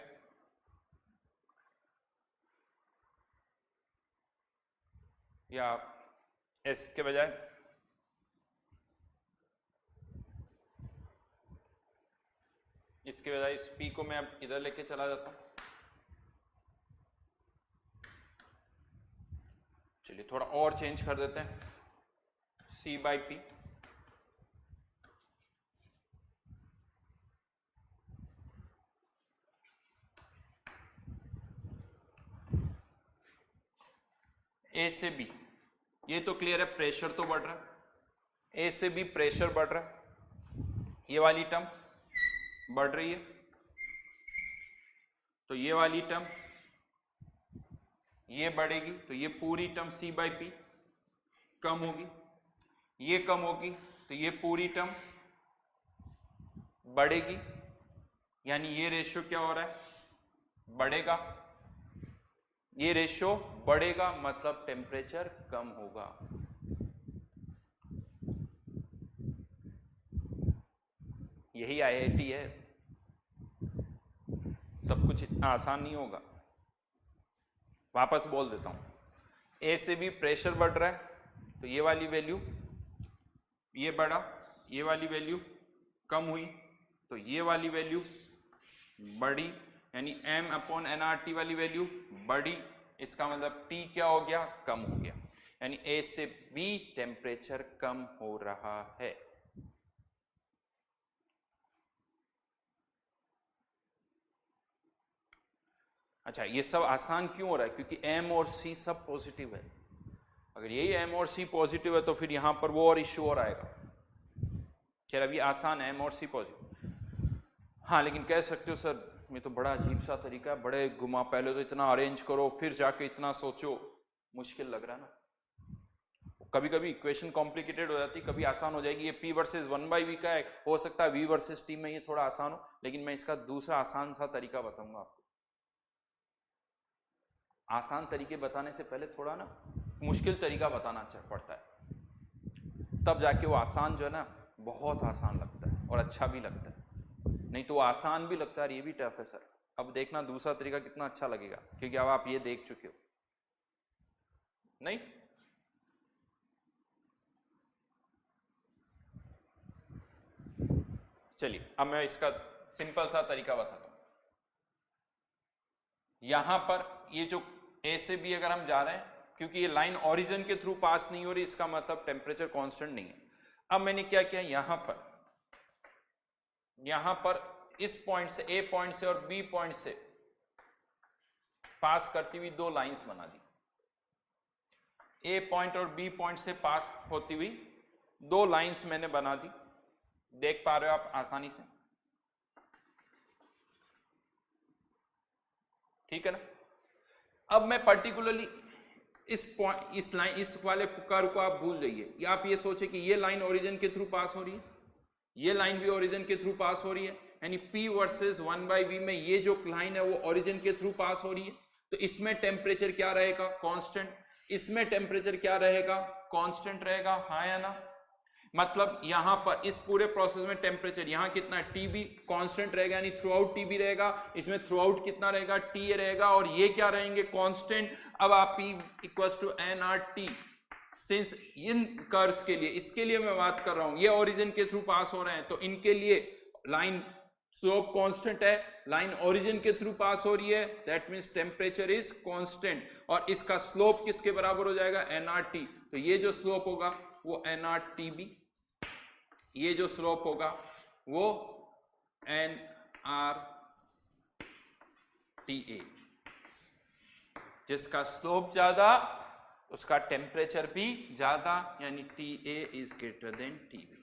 या s के बजाय इसके बजाय इस P को मैं अब इधर लेके चला जाता हूँ। चलिए थोड़ा और चेंज कर देते हैं, C/P। A से B, ये तो क्लियर है, प्रेशर तो बढ़ रहा है। A से B प्रेशर बढ़ रहा है, ये वाली टर्म बढ़ रही है, तो ये वाली टर्म ये बढ़ेगी, तो ये पूरी टर्म C/P कम होगी, ये कम होगी, तो ये पूरी टर्म बढ़ेगी, यानी ये रेशियो क्या हो रहा है, बढ़ेगा। ये रेशियो बढ़ेगा मतलब टेम्परेचर कम होगा। यही IIT है, सब कुछ इतना आसान नहीं होगा। वापस बोल देता हूं, A से भी प्रेशर बढ़ रहा है, तो ये वाली वैल्यू ये बढ़ा, ये वाली वैल्यू कम हुई, तो ये वाली वैल्यू बढ़ी, यानी M/nRT वाली वैल्यू बढ़ी। इसका मतलब T क्या हो गया, कम हो गया, यानी A से B टेम्परेचर कम हो रहा है। अच्छा, ये सब आसान क्यों हो रहा है, क्योंकि M और C सब पॉजिटिव है। अगर यही M और C पॉजिटिव है तो फिर यहां पर वो और इश्यू और आएगा। खैर अभी आसान है, M और C पॉजिटिव। हाँ, लेकिन कह सकते हो सर ये तो बड़ा अजीब सा तरीका है, बड़े घुमा, पहले तो इतना अरेंज करो फिर जाके इतना सोचो, मुश्किल लग रहा है ना। कभी कभी इक्वेशन कॉम्प्लिकेटेड हो जाती, कभी आसान हो जाएगी। ये P वर्सेस 1/V का है, हो सकता है V वर्सेस T में ये थोड़ा आसान हो, लेकिन मैं इसका दूसरा आसान सा तरीका बताऊंगा आपको। आसान तरीके बताने से पहले थोड़ा ना मुश्किल तरीका बताना पड़ता है, तब जाके वो आसान जो है ना बहुत आसान लगता है और अच्छा भी लगता है। नहीं तो वो आसान भी लगता है, ये भी टफ है सर। अब देखना दूसरा तरीका कितना अच्छा लगेगा, क्योंकि अब आप ये देख चुके हो। नहीं, चलिए अब मैं इसका सिंपल सा तरीका बताता हूं। यहां पर ये जो A से B अगर हम जा रहे हैं, क्योंकि ये लाइन ओरिजिन के थ्रू पास नहीं हो रही, इसका मतलब टेम्परेचर कांस्टेंट नहीं है। अब मैंने क्या किया, यहां पर इस पॉइंट से, A पॉइंट से और B पॉइंट से पास करती हुई दो लाइंस बना दी। A पॉइंट और B पॉइंट से पास होती हुई दो लाइंस मैंने बना दी, देख पा रहे हो आप आसानी से, ठीक है ना। अब मैं पर्टिकुलरली इस पॉइंट, इस लाइन, इस वाले कर्व को आप भूल जाइए, या आप ये सोचे कि ये लाइन ओरिजिन के थ्रू पास हो रही है, ये लाइन भी ओरिजिन के थ्रू पास हो रही है, यानी P वर्सेस 1/V में ये जो लाइन है वो ओरिजिन के थ्रू पास हो रही है, तो इसमें टेम्परेचर क्या रहेगा, कांस्टेंट। इसमें टेम्परेचर क्या रहेगा, कांस्टेंट रहेगा, हाँ या ना। मतलब यहां पर इस पूरे प्रोसेस में टेम्परेचर यहां कितना, TB कांस्टेंट रहेगा, यानी थ्रू आउट TB रहेगा। इसमें थ्रू आउट कितना रहेगा, TA रहेगा, और ये क्या रहेंगे, कांस्टेंट। अब आप P = nRT, since in curves के लिए, इसके लिए मैं बात कर रहा हूं, ये ओरिजिन के थ्रू पास हो रहे हैं, तो इनके लिए लाइन स्लोप कांस्टेंट है, लाइन ओरिजिन के थ्रू पास हो रही है, that means temperature is constant, और इसका स्लोप किसके बराबर हो जाएगा, nRT। तो ये जो स्लोप होगा वो nRTB, ये जो स्लोप होगा वो nRTA। जिसका स्लोप ज्यादा उसका टेम्परेचर भी ज्यादा, यानी TA is greater than TB।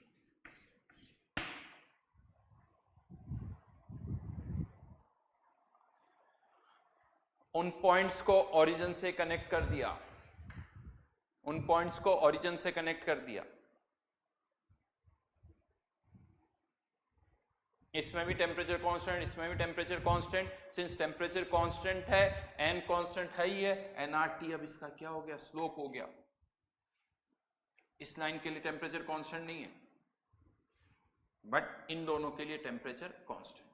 उन पॉइंट्स को ओरिजिन से कनेक्ट कर दिया, उन पॉइंट्स को ओरिजिन से कनेक्ट कर दिया। इसमें भी टेम्परेचर कांस्टेंट, इसमें भी temperature constant. Since temperature constant है, n कांस्टेंट है ही है, nRT अब इसका क्या हो गया, स्लोप हो गया। इस लाइन के लिए टेम्परेचर कांस्टेंट नहीं है, बट इन दोनों के लिए टेम्परेचर कांस्टेंट।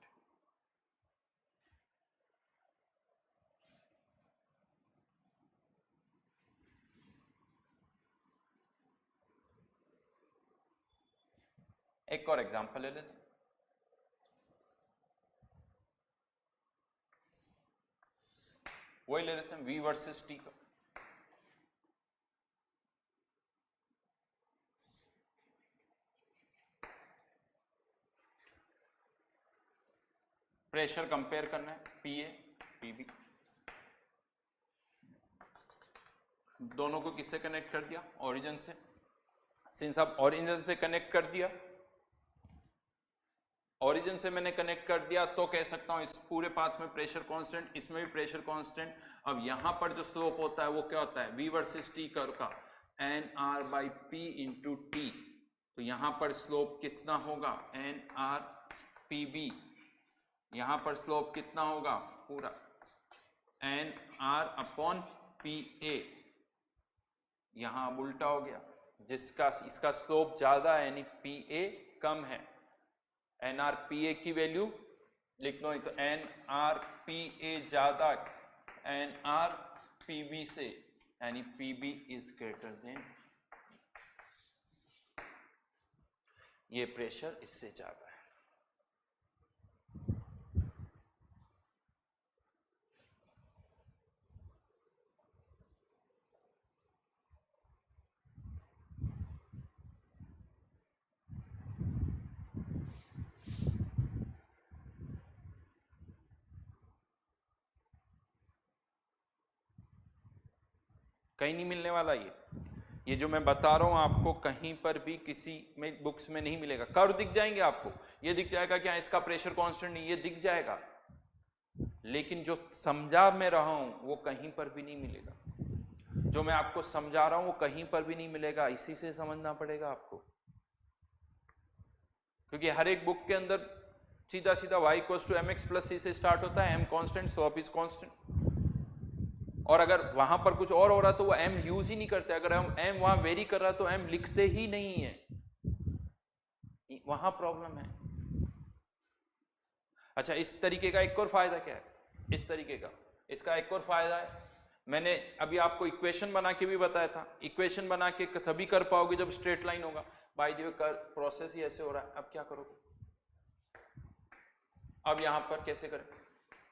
एक और एग्जांपल ले लेते हैं। वही ले लेते हैं V वर्सेस T का। प्रेशर कंपेयर करना है, PA PB, दोनों को किससे कनेक्ट कर दिया, ओरिजिन से। सिंस अब ओरिजिन से कनेक्ट कर दिया, ओरिजिन से मैंने कनेक्ट कर दिया, तो कह सकता हूं इस पूरे पाथ में प्रेशर कांस्टेंट, इसमें भी प्रेशर कांस्टेंट। अब यहां पर जो स्लोप होता है वो क्या होता है, V वर्सेस T कर्व का NR/P इंटू T। तो यहां पर स्लोप कितना होगा, NR/PB। यहां पर स्लोप कितना होगा, पूरा NR/PA। यहां अब उल्टा हो गया, जिसका इसका स्लोप ज्यादा है यानी PA कम है। NR/PA की वैल्यू लिख लो, नहीं तो NR/PA ज्यादा NR/PB से, यानी PB इज ग्रेटर देन, ये प्रेशर इससे ज्यादा है। कहीं नहीं मिलने वाला ये जो मैं बता रहा हूं आपको, कहीं पर भी किसी में बुक्स में नहीं मिलेगा। कर्व दिख जाएंगे आपको, ये दिख जाएगा क्या, इसका प्रेशर कांस्टेंट नहीं, ये दिख जाएगा, लेकिन जो समझा मैं रहा हूं वो कहीं पर भी नहीं मिलेगा। जो मैं आपको समझा रहा हूं वो कहीं पर भी नहीं मिलेगा, इसी से समझना पड़ेगा आपको। क्योंकि हर एक बुक के अंदर सीधा सीधा y = mx + c से स्टार्ट होता है, m constant, slope is constant. और अगर वहां पर कुछ और हो रहा तो वो m यूज ही नहीं करते। अगर हम m वहां वेरी कर रहा तो m लिखते ही नहीं है, वहां प्रॉब्लम है। अच्छा, इस तरीके का एक और फायदा क्या है, इस तरीके का इसका एक और फायदा है, मैंने अभी आपको इक्वेशन बना के भी बताया था। इक्वेशन बना के तभी कर पाओगे जब स्ट्रेट लाइन होगा। बाय द वे प्रोसेस ही ऐसे हो रहा है। अब क्या करोगे, अब यहां पर कैसे करें,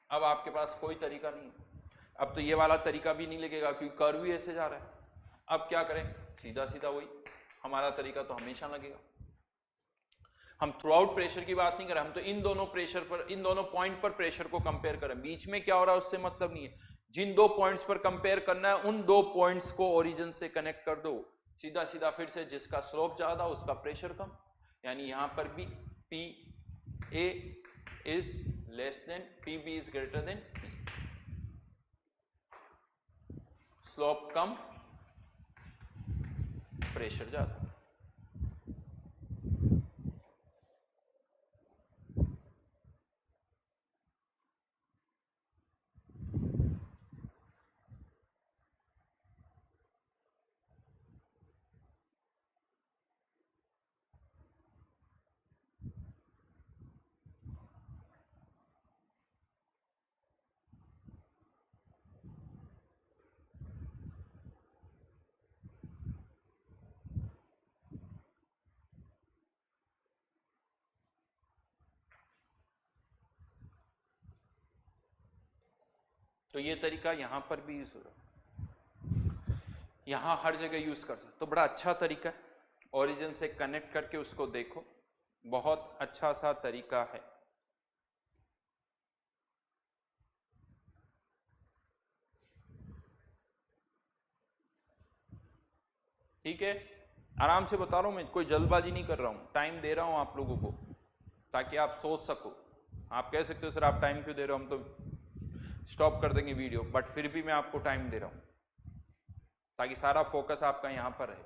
अब आपके पास कोई तरीका नहीं है। अब तो ये वाला तरीका भी नहीं लगेगा क्योंकि कर्व भी ऐसे जा रहा है। अब क्या करें, सीधा सीधा वही हमारा तरीका तो हमेशा लगेगा। हम थ्रू आउट प्रेशर की बात नहीं कर रहे, हम तो इन दोनों प्रेशर पर, इन दोनों पॉइंट पर प्रेशर को कंपेयर करें। बीच में क्या हो रहा है उससे मतलब नहीं है। जिन दो पॉइंट्स पर कंपेयर करना है उन दो पॉइंट्स को ओरिजिन से कनेक्ट कर दो, सीधा सीधा फिर से जिसका स्लोप ज्यादा उसका प्रेशर कम। यानी यहां पर भी PA is less than PB is greater than P। Slope come, pressure ज्यादा। तो ये तरीका यहां पर भी यूज हो रहा है, यहां हर जगह यूज कर सकते। तो बड़ा अच्छा तरीका है, ओरिजिन से कनेक्ट करके उसको देखो, बहुत अच्छा सा तरीका है। ठीक है, आराम से बता रहा हूं मैं, कोई जल्दबाजी नहीं कर रहा हूं, टाइम दे रहा हूं आप लोगों को ताकि आप सोच सको। आप कह सकते हो सर आप टाइम क्यों दे रहे हो, हम तो स्टॉप कर देंगे वीडियो, बट फिर भी मैं आपको टाइम दे रहा हूं ताकि सारा फोकस आपका यहां पर रहे।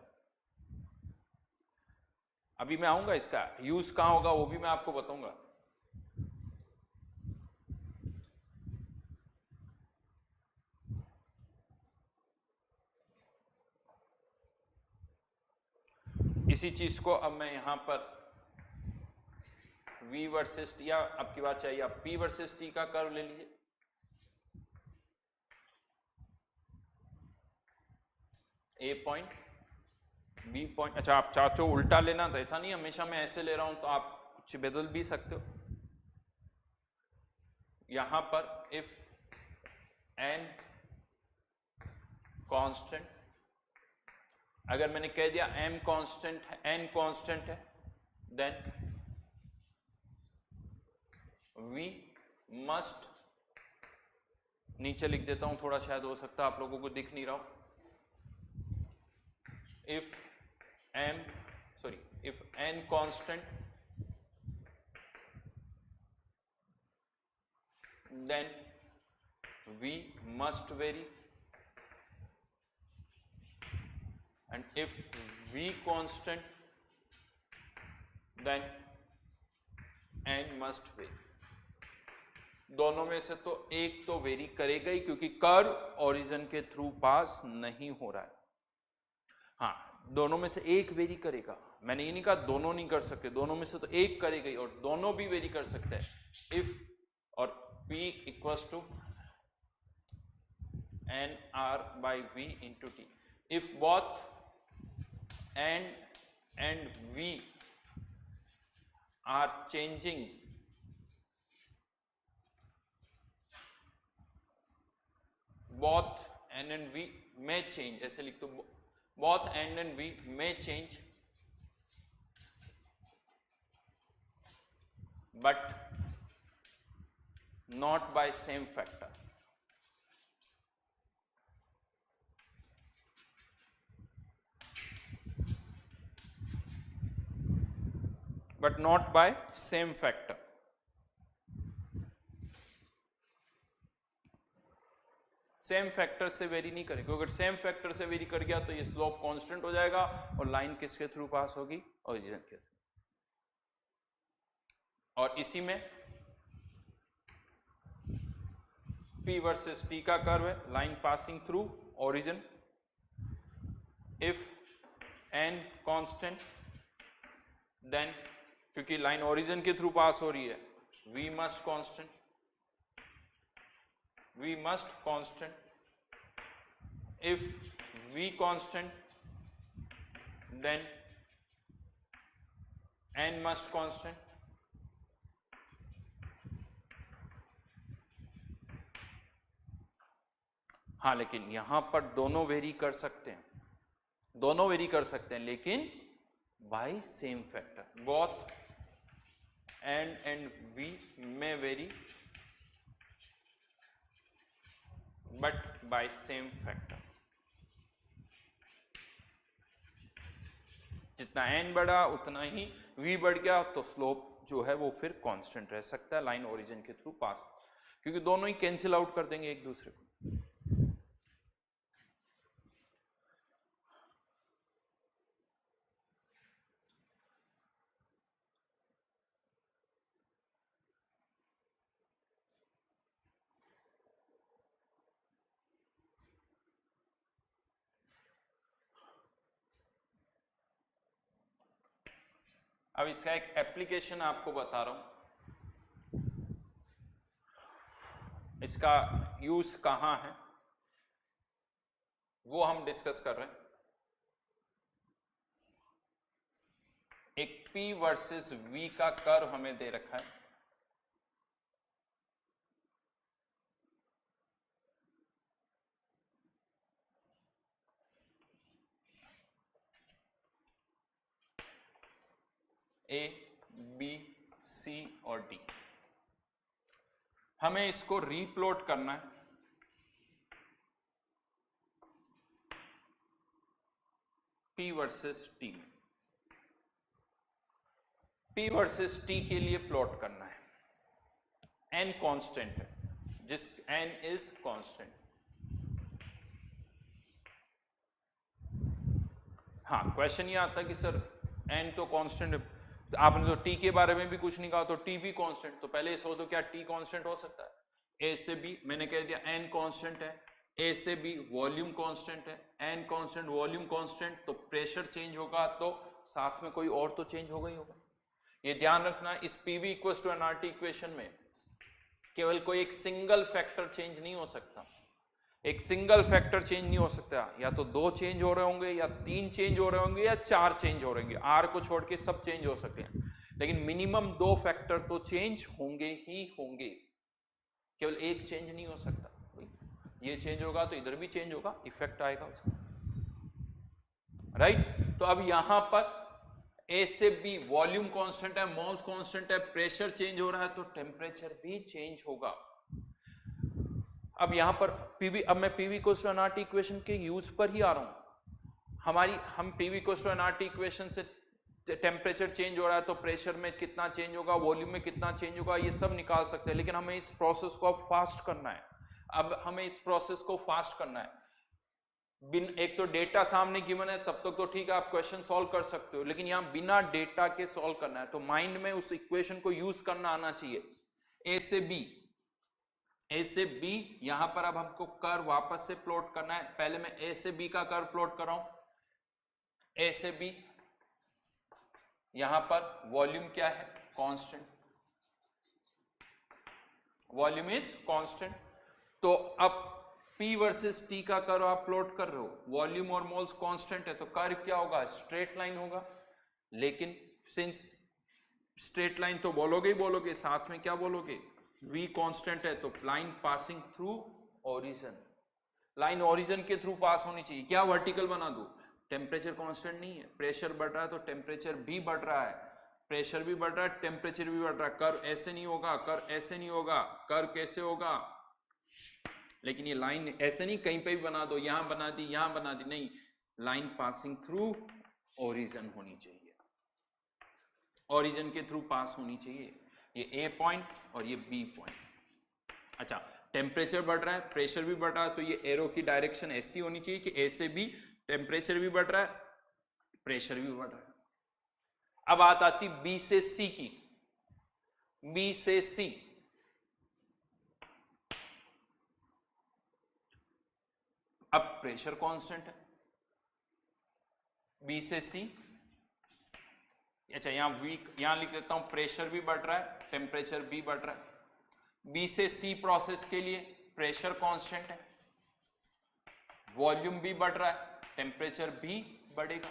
अभी मैं आऊंगा, इसका यूज कहां होगा वो भी मैं आपको बताऊंगा। इसी चीज को अब मैं यहां पर V वर्सेस T, या अब की बात चाहिए आप P वर्सेस T का कर्व ले लीजिए। A point, B point. अच्छा, आप चाहते हो उल्टा लेना तो ऐसा नहीं, हमेशा मैं ऐसे ले रहा हूं, तो आप कुछ बदल भी सकते हो। यहां पर इफ n कांस्टेंट, अगर मैंने कह दिया m कांस्टेंट है, n कांस्टेंट है, देन v मस्ट, नीचे लिख देता हूं, थोड़ा शायद हो सकता है आप लोगों को दिख नहीं रहा हो, if n constant, then v must vary, and if v constant, then n must vary. दोनों में से तो एक तो वेरी करेगा ही, क्योंकि कर्व ओरिजिन के थ्रू पास नहीं हो रहा है। हाँ, दोनों में से एक वेरी करेगा, मैंने ये नहीं कहा दोनों नहीं कर सकते, दोनों में से तो एक करेगा ही, और दोनों भी वेरी कर सकते हैं इफ और P equals to n r by v into t, if both n and v are changing, both n and v may change, ऐसे लिख दो, both n and v may change but not by same factor. But not by same factor. Same factor से very नहीं करेगा, अगर same factor से very कर गया तो ये स्लोप कांस्टेंट हो जाएगा और लाइन किसके थ्रू पास होगी, ओरिजिन के थ्रू। और इसी में P वर्सेस T का कर्व है, line passing through origin, if n constant, then क्योंकि लाइन ओरिजिन के थ्रू पास हो रही है, V must constant, V must constant, if V constant, then n must constant. हाँ, लेकिन यहां पर दोनों वेरी कर सकते हैं, दोनों वेरी कर सकते हैं, लेकिन by same factor, both n and V may vary but by same factor. जितना n बढ़ा उतना ही v बढ़ गया, तो स्लोप जो है वो फिर कांस्टेंट रह सकता है लाइन ओरिजिन के थ्रू पास, क्योंकि दोनों ही कैंसिल आउट कर देंगे एक दूसरे को। अब इसका एक एप्लीकेशन आपको बता रहा हूं, इसका यूज कहां है वो हम डिस्कस कर रहे हैं। एक P वर्सेस V का कर्व हमें दे रखा है, A, B, C और D, हमें इसको रीप्लॉट करना है P वर्सेस T में। P वर्सेस T के लिए प्लॉट करना है, n कांस्टेंट है, जिस n इज कांस्टेंट। हाँ, क्वेश्चन ये आता है कि सर n तो कांस्टेंट है, तो आपने तो t के बारे में भी कुछ नहीं कहा, तो t भी कांस्टेंट, तो पहले इस हो तो क्या t कांस्टेंट हो सकता है? a से b, मैंने कह दिया n कांस्टेंट है, a से b वॉल्यूम कांस्टेंट है, n कांस्टेंट वॉल्यूम कांस्टेंट, तो प्रेशर चेंज होगा तो साथ में कोई और तो चेंज होगा ही होगा। ये ध्यान रखना, इस PV equals to nRT equation में केवल कोई एक सिंगल फैक्टर चेंज नहीं हो सकता, एक सिंगल फैक्टर चेंज नहीं हो सकता, या तो 2 चेंज हो रहे होंगे, या 3 चेंज हो रहे होंगे, या 4 चेंज हो रहे होंगे, R को छोड़ के सब चेंज हो सकते हैं, लेकिन मिनिमम 2 फैक्टर तो चेंज होंगे ही होंगे, केवल एक चेंज नहीं हो सकता। ये चेंज होगा तो इधर भी चेंज होगा, इफेक्ट आएगा उसका, राइट। तो अब यहां पर ए से बी वॉल्यूम कांस्टेंट है, मोल्स कांस्टेंट है, प्रेशर चेंज हो रहा है तो टेम्परेचर भी चेंज होगा। अब यहां पर पीवी, अब मैं PV equals to nRT equation के यूज पर ही आ रहा हूं। हम PV equals to nRT equation से टेम्परेचर चेंज हो रहा है तो प्रेशर में कितना चेंज होगा, वॉल्यूम में कितना चेंज होगा, ये सब निकाल सकते हैं। लेकिन हमें इस प्रोसेस को अब फास्ट करना है। अब हमें इस प्रोसेस को फास्ट करना है। एक तो डेटा सामने गिवन है, तब तक तो ठीक है, आप क्वेश्चन सॉल्व कर सकते हो, लेकिन यहां बिना डेटा के सॉल्व करना है तो माइंड में उस इक्वेशन को यूज करना आना चाहिए। ए से बी, यहां पर अब हमको कर्व वापस से प्लॉट करना है। पहले मैं ए से बी का कर्व प्लॉट कर रहा हूं। ए से बी, यहां पर वॉल्यूम क्या है, कांस्टेंट, वॉल्यूम इज कांस्टेंट। तो अब P वर्सेस T का कर्व आप प्लॉट कर रहे हो, वॉल्यूम और मोल्स कांस्टेंट है तो कर्व क्या होगा, स्ट्रेट लाइन होगा। लेकिन सिंस स्ट्रेट लाइन तो बोलोगे ही बोलोगे, साथ में क्या बोलोगे, V कांस्टेंट है तो line passing through origin, line origin के थ्रू पास होनी चाहिए। क्या वर्टिकल बना दूं, टेम्परेचर कांस्टेंट नहीं है, प्रेशर बढ़ रहा है तो टेम्परेचर भी बढ़ रहा है, प्रेशर भी बढ़ रहा है, टेम्परेचर भी बढ़ रहा है। कर्व ऐसे नहीं होगा, कर्व ऐसे नहीं होगा, कर्व कैसे होगा, लेकिन ये लाइन ऐसे नहीं कहीं पे भी बना दो, यहां बना दी, यहां बना दी, नहीं, लाइन पासिंग थ्रू ओरिजिन होनी चाहिए, ओरिजिन के थ्रू पास होनी चाहिए। ये ए पॉइंट और ये बी पॉइंट। अच्छा, टेम्परेचर बढ़ रहा है, प्रेशर भी बढ़ रहा है, तो ये एरो की डायरेक्शन ऐसी होनी चाहिए कि ए से बी टेम्परेचर भी बढ़ रहा है, प्रेशर भी बढ़ रहा है। अब बात आती बी से सी की। बी से सी, अब प्रेशर कांस्टेंट है, बी से सी। अच्छा, यहां लिख देता हूं, प्रेशर भी बढ़ रहा है, टेम्परेचर भी बढ़ रहा है। बी से सी प्रोसेस के लिए प्रेशर कांस्टेंट है, वॉल्यूम भी बढ़ रहा है, टेम्परेचर भी बढ़ेगा।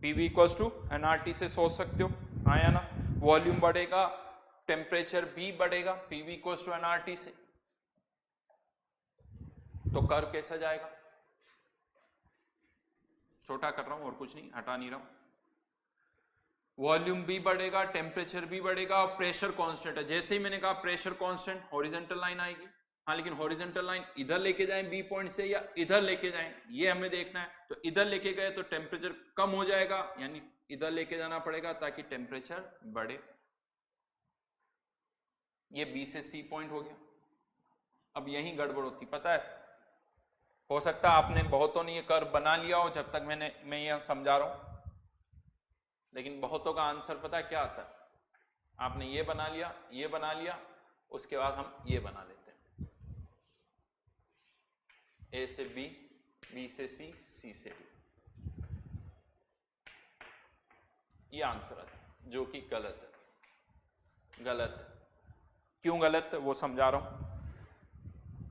पीवी इक्वल्स टू एनआरटी से सोच सकते हो, आया ना, वॉल्यूम बढ़ेगा, टेम्परेचर भी बढ़ेगा, पीवी इक्वल्स टू एनआरटी से। तो कर्व कैसा जाएगा, छोटा कर रहा हूं और कुछ नहीं, हटा नहीं रहा हूं। वॉल्यूम भी बढ़ेगा, टेम्परेचर भी बढ़ेगा और प्रेशर कांस्टेंट है। जैसे ही मैंने कहा प्रेशर कांस्टेंट, हॉरिजॉन्टल लाइन आएगी। हाँ, लेकिन हॉरिजॉन्टल लाइन इधर लेके जाएं बी पॉइंट से या इधर लेके जाएं, ये हमें देखना है। तो इधर लेके गए तो टेम्परेचर कम हो जाएगा, यानी इधर लेके जाना पड़ेगा ताकि टेम्परेचर बढ़े। ये बी से सी पॉइंट हो गया। अब यही गड़बड़ होती, पता है, हो सकता है आपने बहुतों ने ये कर्व बना लिया हो जब तक मैं यह समझा रहा हूं, लेकिन बहुतों का आंसर पता है क्या आता है, आपने ये बना लिया, ये बना लिया, उसके बाद हम ये बना लेते हैं, ए से बी, बी से सी, सी से डी, ये आंसर आता है, जो कि गलत है। गलत क्यों गलत है वो समझा रहा हूं।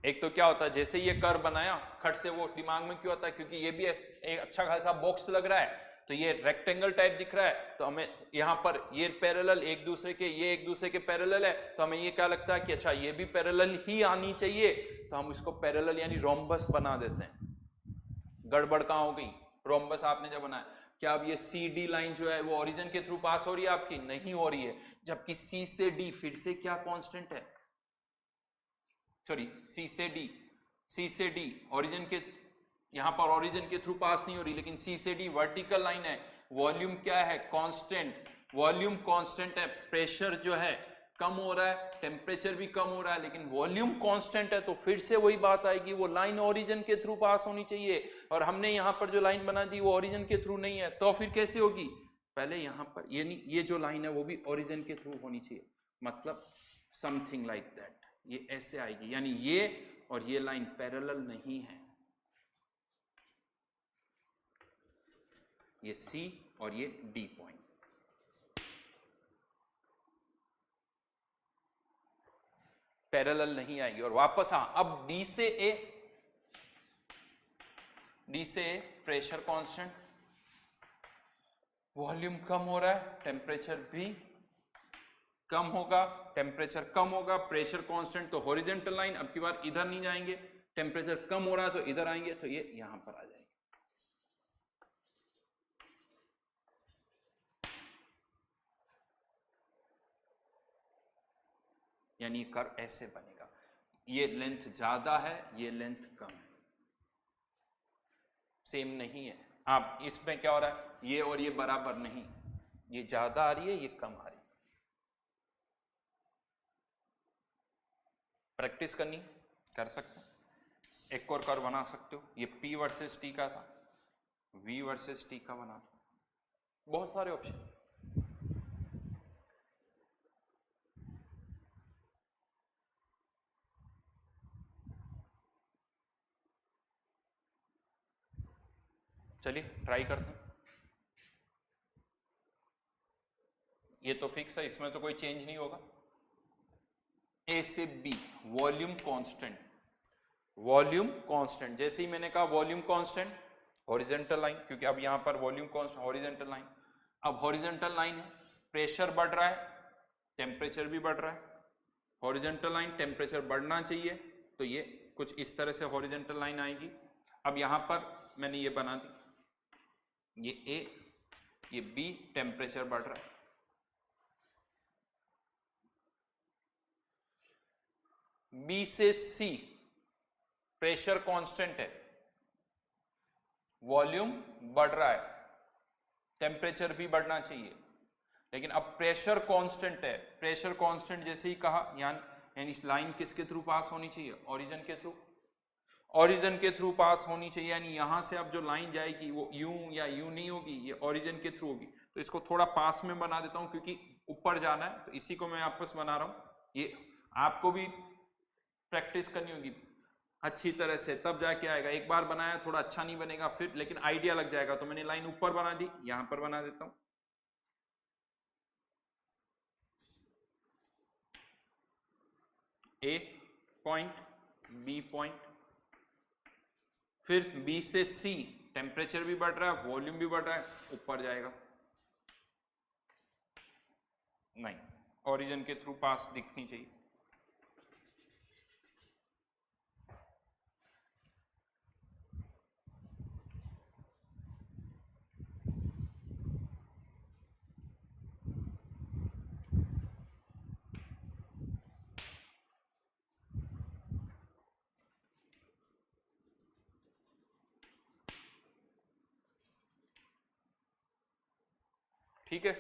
एक तो क्या होता है, जैसे ये कर्व बनाया खट से, वो दिमाग में क्यों आता है, क्योंकि ये भी एक अच्छा खासा बॉक्स लग रहा है, तो ये रेक्टेंगल टाइप दिख रहा है, तो हमें यहाँ पर ये पैरेलल एक दूसरे के, ये एक दूसरे के पैरेलल है, तो हमें ये क्या लगता है कि अच्छा ये भी पैरेलल ही आनी चाहिए, तो हम इसको पैरेलल यानी रोम्बस बना देते हैं। गड़बड़ कहाँ हो गई, रोम्बस आपने जब बनाया, क्या अब ये सी डी लाइन जो है वो ओरिजिन के थ्रू पास हो रही है आपकी, नहीं हो रही है, जबकि सी से डी फिर से क्या कांस्टेंट है, सॉरी सी से डी ओरिजिन के, यहां पर ओरिजिन के थ्रू पास नहीं हो रही, लेकिन सी से डी वर्टिकल लाइन है, वॉल्यूम क्या है, कांस्टेंट, वॉल्यूम कांस्टेंट है, प्रेशर जो है कम हो रहा है, टेम्परेचर भी कम हो रहा है, लेकिन वॉल्यूम कांस्टेंट है, तो फिर से वही बात आएगी, वो लाइन ओरिजिन के थ्रू पास होनी चाहिए, और हमने यहां पर जो लाइन बना दी वो ओरिजिन के थ्रू नहीं है, तो फिर कैसे होगी, पहले यहां पर ये जो लाइन है वो भी ओरिजिन के थ्रू होनी चाहिए, मतलब समथिंग लाइक दैट, ये ऐसे आएगी, यानी ये और ये लाइन पैरेलल नहीं है, ये C और ये D पॉइंट पैरेलल नहीं आएगी। और वापस अब D से A प्रेशर कांस्टेंट, वॉल्यूम कम हो रहा है, टेम्परेचर भी कम होगा, टेम्परेचर कम होगा, प्रेशर कांस्टेंट, तो हॉरिजॉन्टल लाइन, अब की बार इधर नहीं जाएंगे, टेम्परेचर कम हो रहा है तो इधर आएंगे, तो ये यहां पर आ जाएंगे। यानी कर्व ऐसे बनेगा, ये लेंथ ज्यादा है, ये लेंथ कम है, सेम नहीं है। आप इसमें क्या हो रहा है, ये और ये बराबर नहीं, ये ज्यादा आ रही है, ये कम आ रही है। प्रैक्टिस करनी कर सकते हो, एक और कर्व बना सकते हो, ये P वर्सेस T का था, V वर्सेस T का बना, बहुत सारे ऑप्शन। चलिए ट्राई करते हैं। ये तो फिक्स है, इसमें तो कोई चेंज नहीं होगा। ए से B volume constant, volume constant, जैसे ही मैंने कहा वॉल्यूम कांस्टेंट, हॉरिजॉन्टल लाइन, क्योंकि अब यहां पर वॉल्यूम कांस्टेंट हॉरिजॉन्टल लाइन, अब हॉरिजॉन्टल लाइन है, प्रेशर बढ़ रहा है, टेम्परेचर भी बढ़ रहा है, हॉरिजॉन्टल लाइन टेम्परेचर बढ़ना चाहिए, तो ये कुछ इस तरह से हॉरिजॉन्टल लाइन आएगी। अब यहां पर मैंने ये बना दी, ये ए, ये बी, टेम्परेचर बढ़ रहा है, बी से सी प्रेशर कांस्टेंट है, वॉल्यूम बढ़ रहा है, टेम्परेचर भी बढ़ना चाहिए, लेकिन अब प्रेशर कांस्टेंट है, प्रेशर कांस्टेंट जैसे ही कहा, यानी लाइन किसके थ्रू पास होनी चाहिए, ओरिजिन के थ्रू, ओरिजिन के थ्रू पास होनी चाहिए, यानी यहां से अब जो लाइन जाएगी वो यूं या यूं नहीं होगी, ये ओरिजिन के थ्रू होगी। तो इसको थोड़ा पास में बना देता हूं क्योंकि ऊपर जाना है, तो इसी को मैं वापस बना रहा हूं। ये आपको भी प्रैक्टिस करनी होगी अच्छी तरह से, तब जाके आएगा। एक बार बनाया थोड़ा अच्छा नहीं बनेगा फिर, लेकिन आइडिया लग जाएगा। तो मैंने लाइन ऊपर बना दी, यहां पर बना देता हूं, ए पॉइंट, बी पॉइंट, फिर बी से सी, टेम्परेचर भी बढ़ रहा है, वॉल्यूम भी बढ़ रहा है, ऊपर जाएगा, नहीं, ओरिजिन के थ्रू पास दिखनी चाहिए। ठीक है,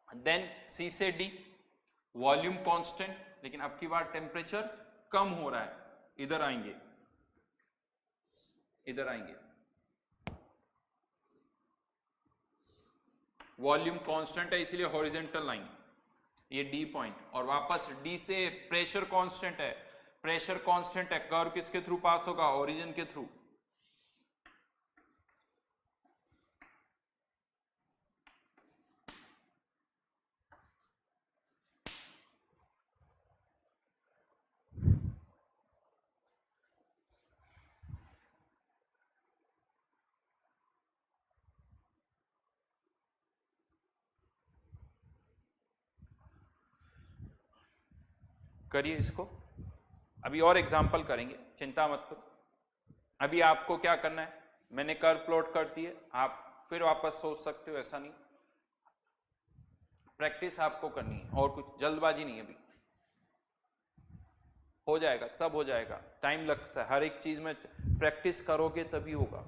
देन सी से डी वॉल्यूम कांस्टेंट, लेकिन अब की बार टेम्परेचर कम हो रहा है, इधर आएंगे, इधर आएंगे, वॉल्यूम कांस्टेंट है इसलिए हॉरिजॉन्टल लाइन, ये डी पॉइंट, और वापस डी से प्रेशर कांस्टेंट है, प्रेशर कांस्टेंट है, कर्व किसके थ्रू पास होगा, ओरिजिन के थ्रू, करिए इसको। अभी और एग्जाम्पल करेंगे, चिंता मत करो। अभी आपको क्या करना है, मैंने कर्व प्लॉट कर दिए, आप फिर वापस सोच सकते हो, ऐसा नहीं, प्रैक्टिस आपको करनी है, और कुछ जल्दबाजी नहीं है, अभी हो जाएगा, सब हो जाएगा, टाइम लगता है, हर एक चीज में प्रैक्टिस करोगे तभी होगा।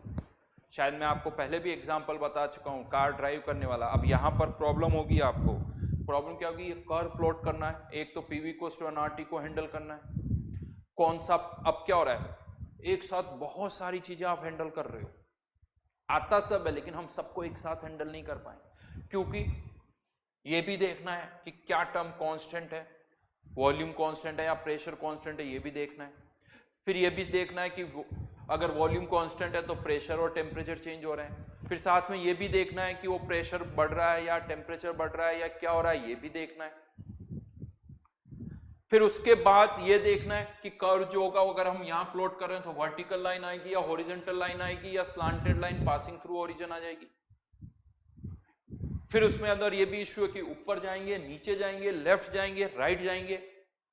शायद मैं आपको पहले भी एग्जाम्पल बता चुका हूं, कार ड्राइव करने वाला। अब यहां पर प्रॉब्लम होगी आपको, प्रॉब्लम क्या होगी, ये कर्व प्लॉट करना है, एक तो पीवी को एनआरटी को हैंडल करना है, कौन सा, अब क्या हो रहा है, एक साथ बहुत सारी चीजें आप हैंडल कर रहे हो, आता सब है, लेकिन हम सबको एक साथ हैंडल नहीं कर पाए, क्योंकि ये भी देखना है कि क्या टर्म कांस्टेंट है, वॉल्यूम कांस्टेंट है या प्रेशर कांस्टेंट है, ये भी देखना है। फिर ये भी देखना है कि अगर वॉल्यूम कांस्टेंट है तो प्रेशर और टेम्परेचर चेंज हो रहे हैं। फिर साथ में ये भी देखना है कि वो प्रेशर बढ़ रहा है या टेम्परेचर बढ़ रहा है या क्या हो रहा है, ये भी देखना है। फिर उसके बाद ये देखना है कि कर्व जो होगा, अगर हम यहां प्लॉट कर रहे हैं तो वर्टिकल लाइन आएगी या हॉरिजॉन्टल लाइन आएगी या slanted line passing through origin आ जाएगी। फिर उसमें अंदर ये भी इश्यू है कि ऊपर जाएंगे, नीचे जाएंगे, लेफ्ट जाएंगे, राइट जाएंगे।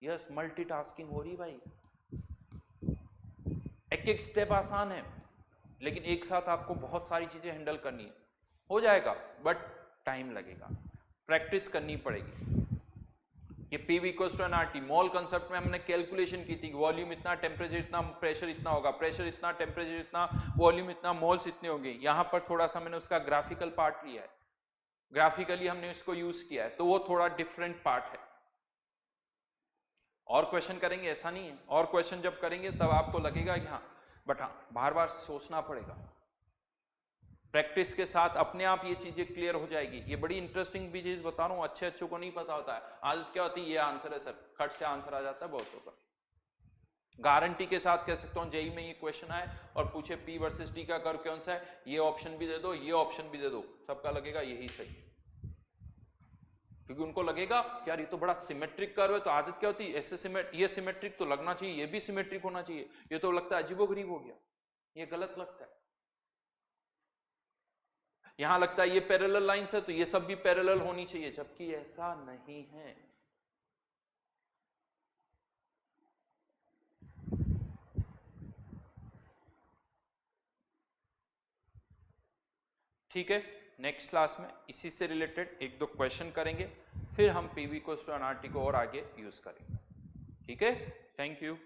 यस, मल्टीटास्किंग हो रही भाई। एक एक स्टेप आसान है, लेकिन एक साथ आपको बहुत सारी चीजें हैंडल करनी है। हो जाएगा बट टाइम लगेगा, प्रैक्टिस करनी पड़ेगी। ये PV equals to nRT mole concept में हमने कैलकुलेशन की थी, वॉल्यूम इतना, टेम्परेचर इतना, प्रेशर इतना होगा, प्रेशर इतना, टेम्परेचर इतना, वॉल्यूम इतना, मोल्स इतने होंगे। यहां पर थोड़ा सा मैंने उसका ग्राफिकल पार्ट लिया है, ग्राफिकली हमने इसको यूज किया है, तो वो थोड़ा डिफरेंट पार्ट है। और क्वेश्चन करेंगे ऐसा नहीं है, और क्वेश्चन जब करेंगे तब आपको लगेगा कि हाँ, बट हाँ बार बार सोचना पड़ेगा। प्रैक्टिस के साथ अपने आप ये चीजें क्लियर हो जाएगी। ये बड़ी इंटरेस्टिंग भी चीज बता रहा हूँ, अच्छे को नहीं पता होता है। आदत क्या होती है, ये आंसर है सर, खट से आंसर आ जाता है बहुतों का। गारंटी के साथ कह सकता हूँ, जेई में ये क्वेश्चन आए और पूछे पी वर्सेस टी का कर्व कौन सा है, ये ऑप्शन भी दे दो, ये ऑप्शन भी दे दो, सबका लगेगा यही सही, क्योंकि उनको लगेगा कि यार ये तो बड़ा सिमेट्रिक कर्व है। तो आदत क्या होती है, ऐसे ये सिमेट्रिक तो लगना चाहिए, ये भी सिमेट्रिक होना चाहिए, ये तो लगता है अजीबोगरीब हो गया, ये गलत लगता है। यहां लगता है ये पैरेलल लाइंस है तो ये सब भी पैरेलल होनी चाहिए, जबकि ऐसा नहीं है। ठीक है, नेक्स्ट क्लास में इसी से रिलेटेड एक दो क्वेश्चन करेंगे, फिर हम पीवी इक्वल्स टू एनआरटी को और आगे यूज करेंगे। ठीक है, थैंक यू।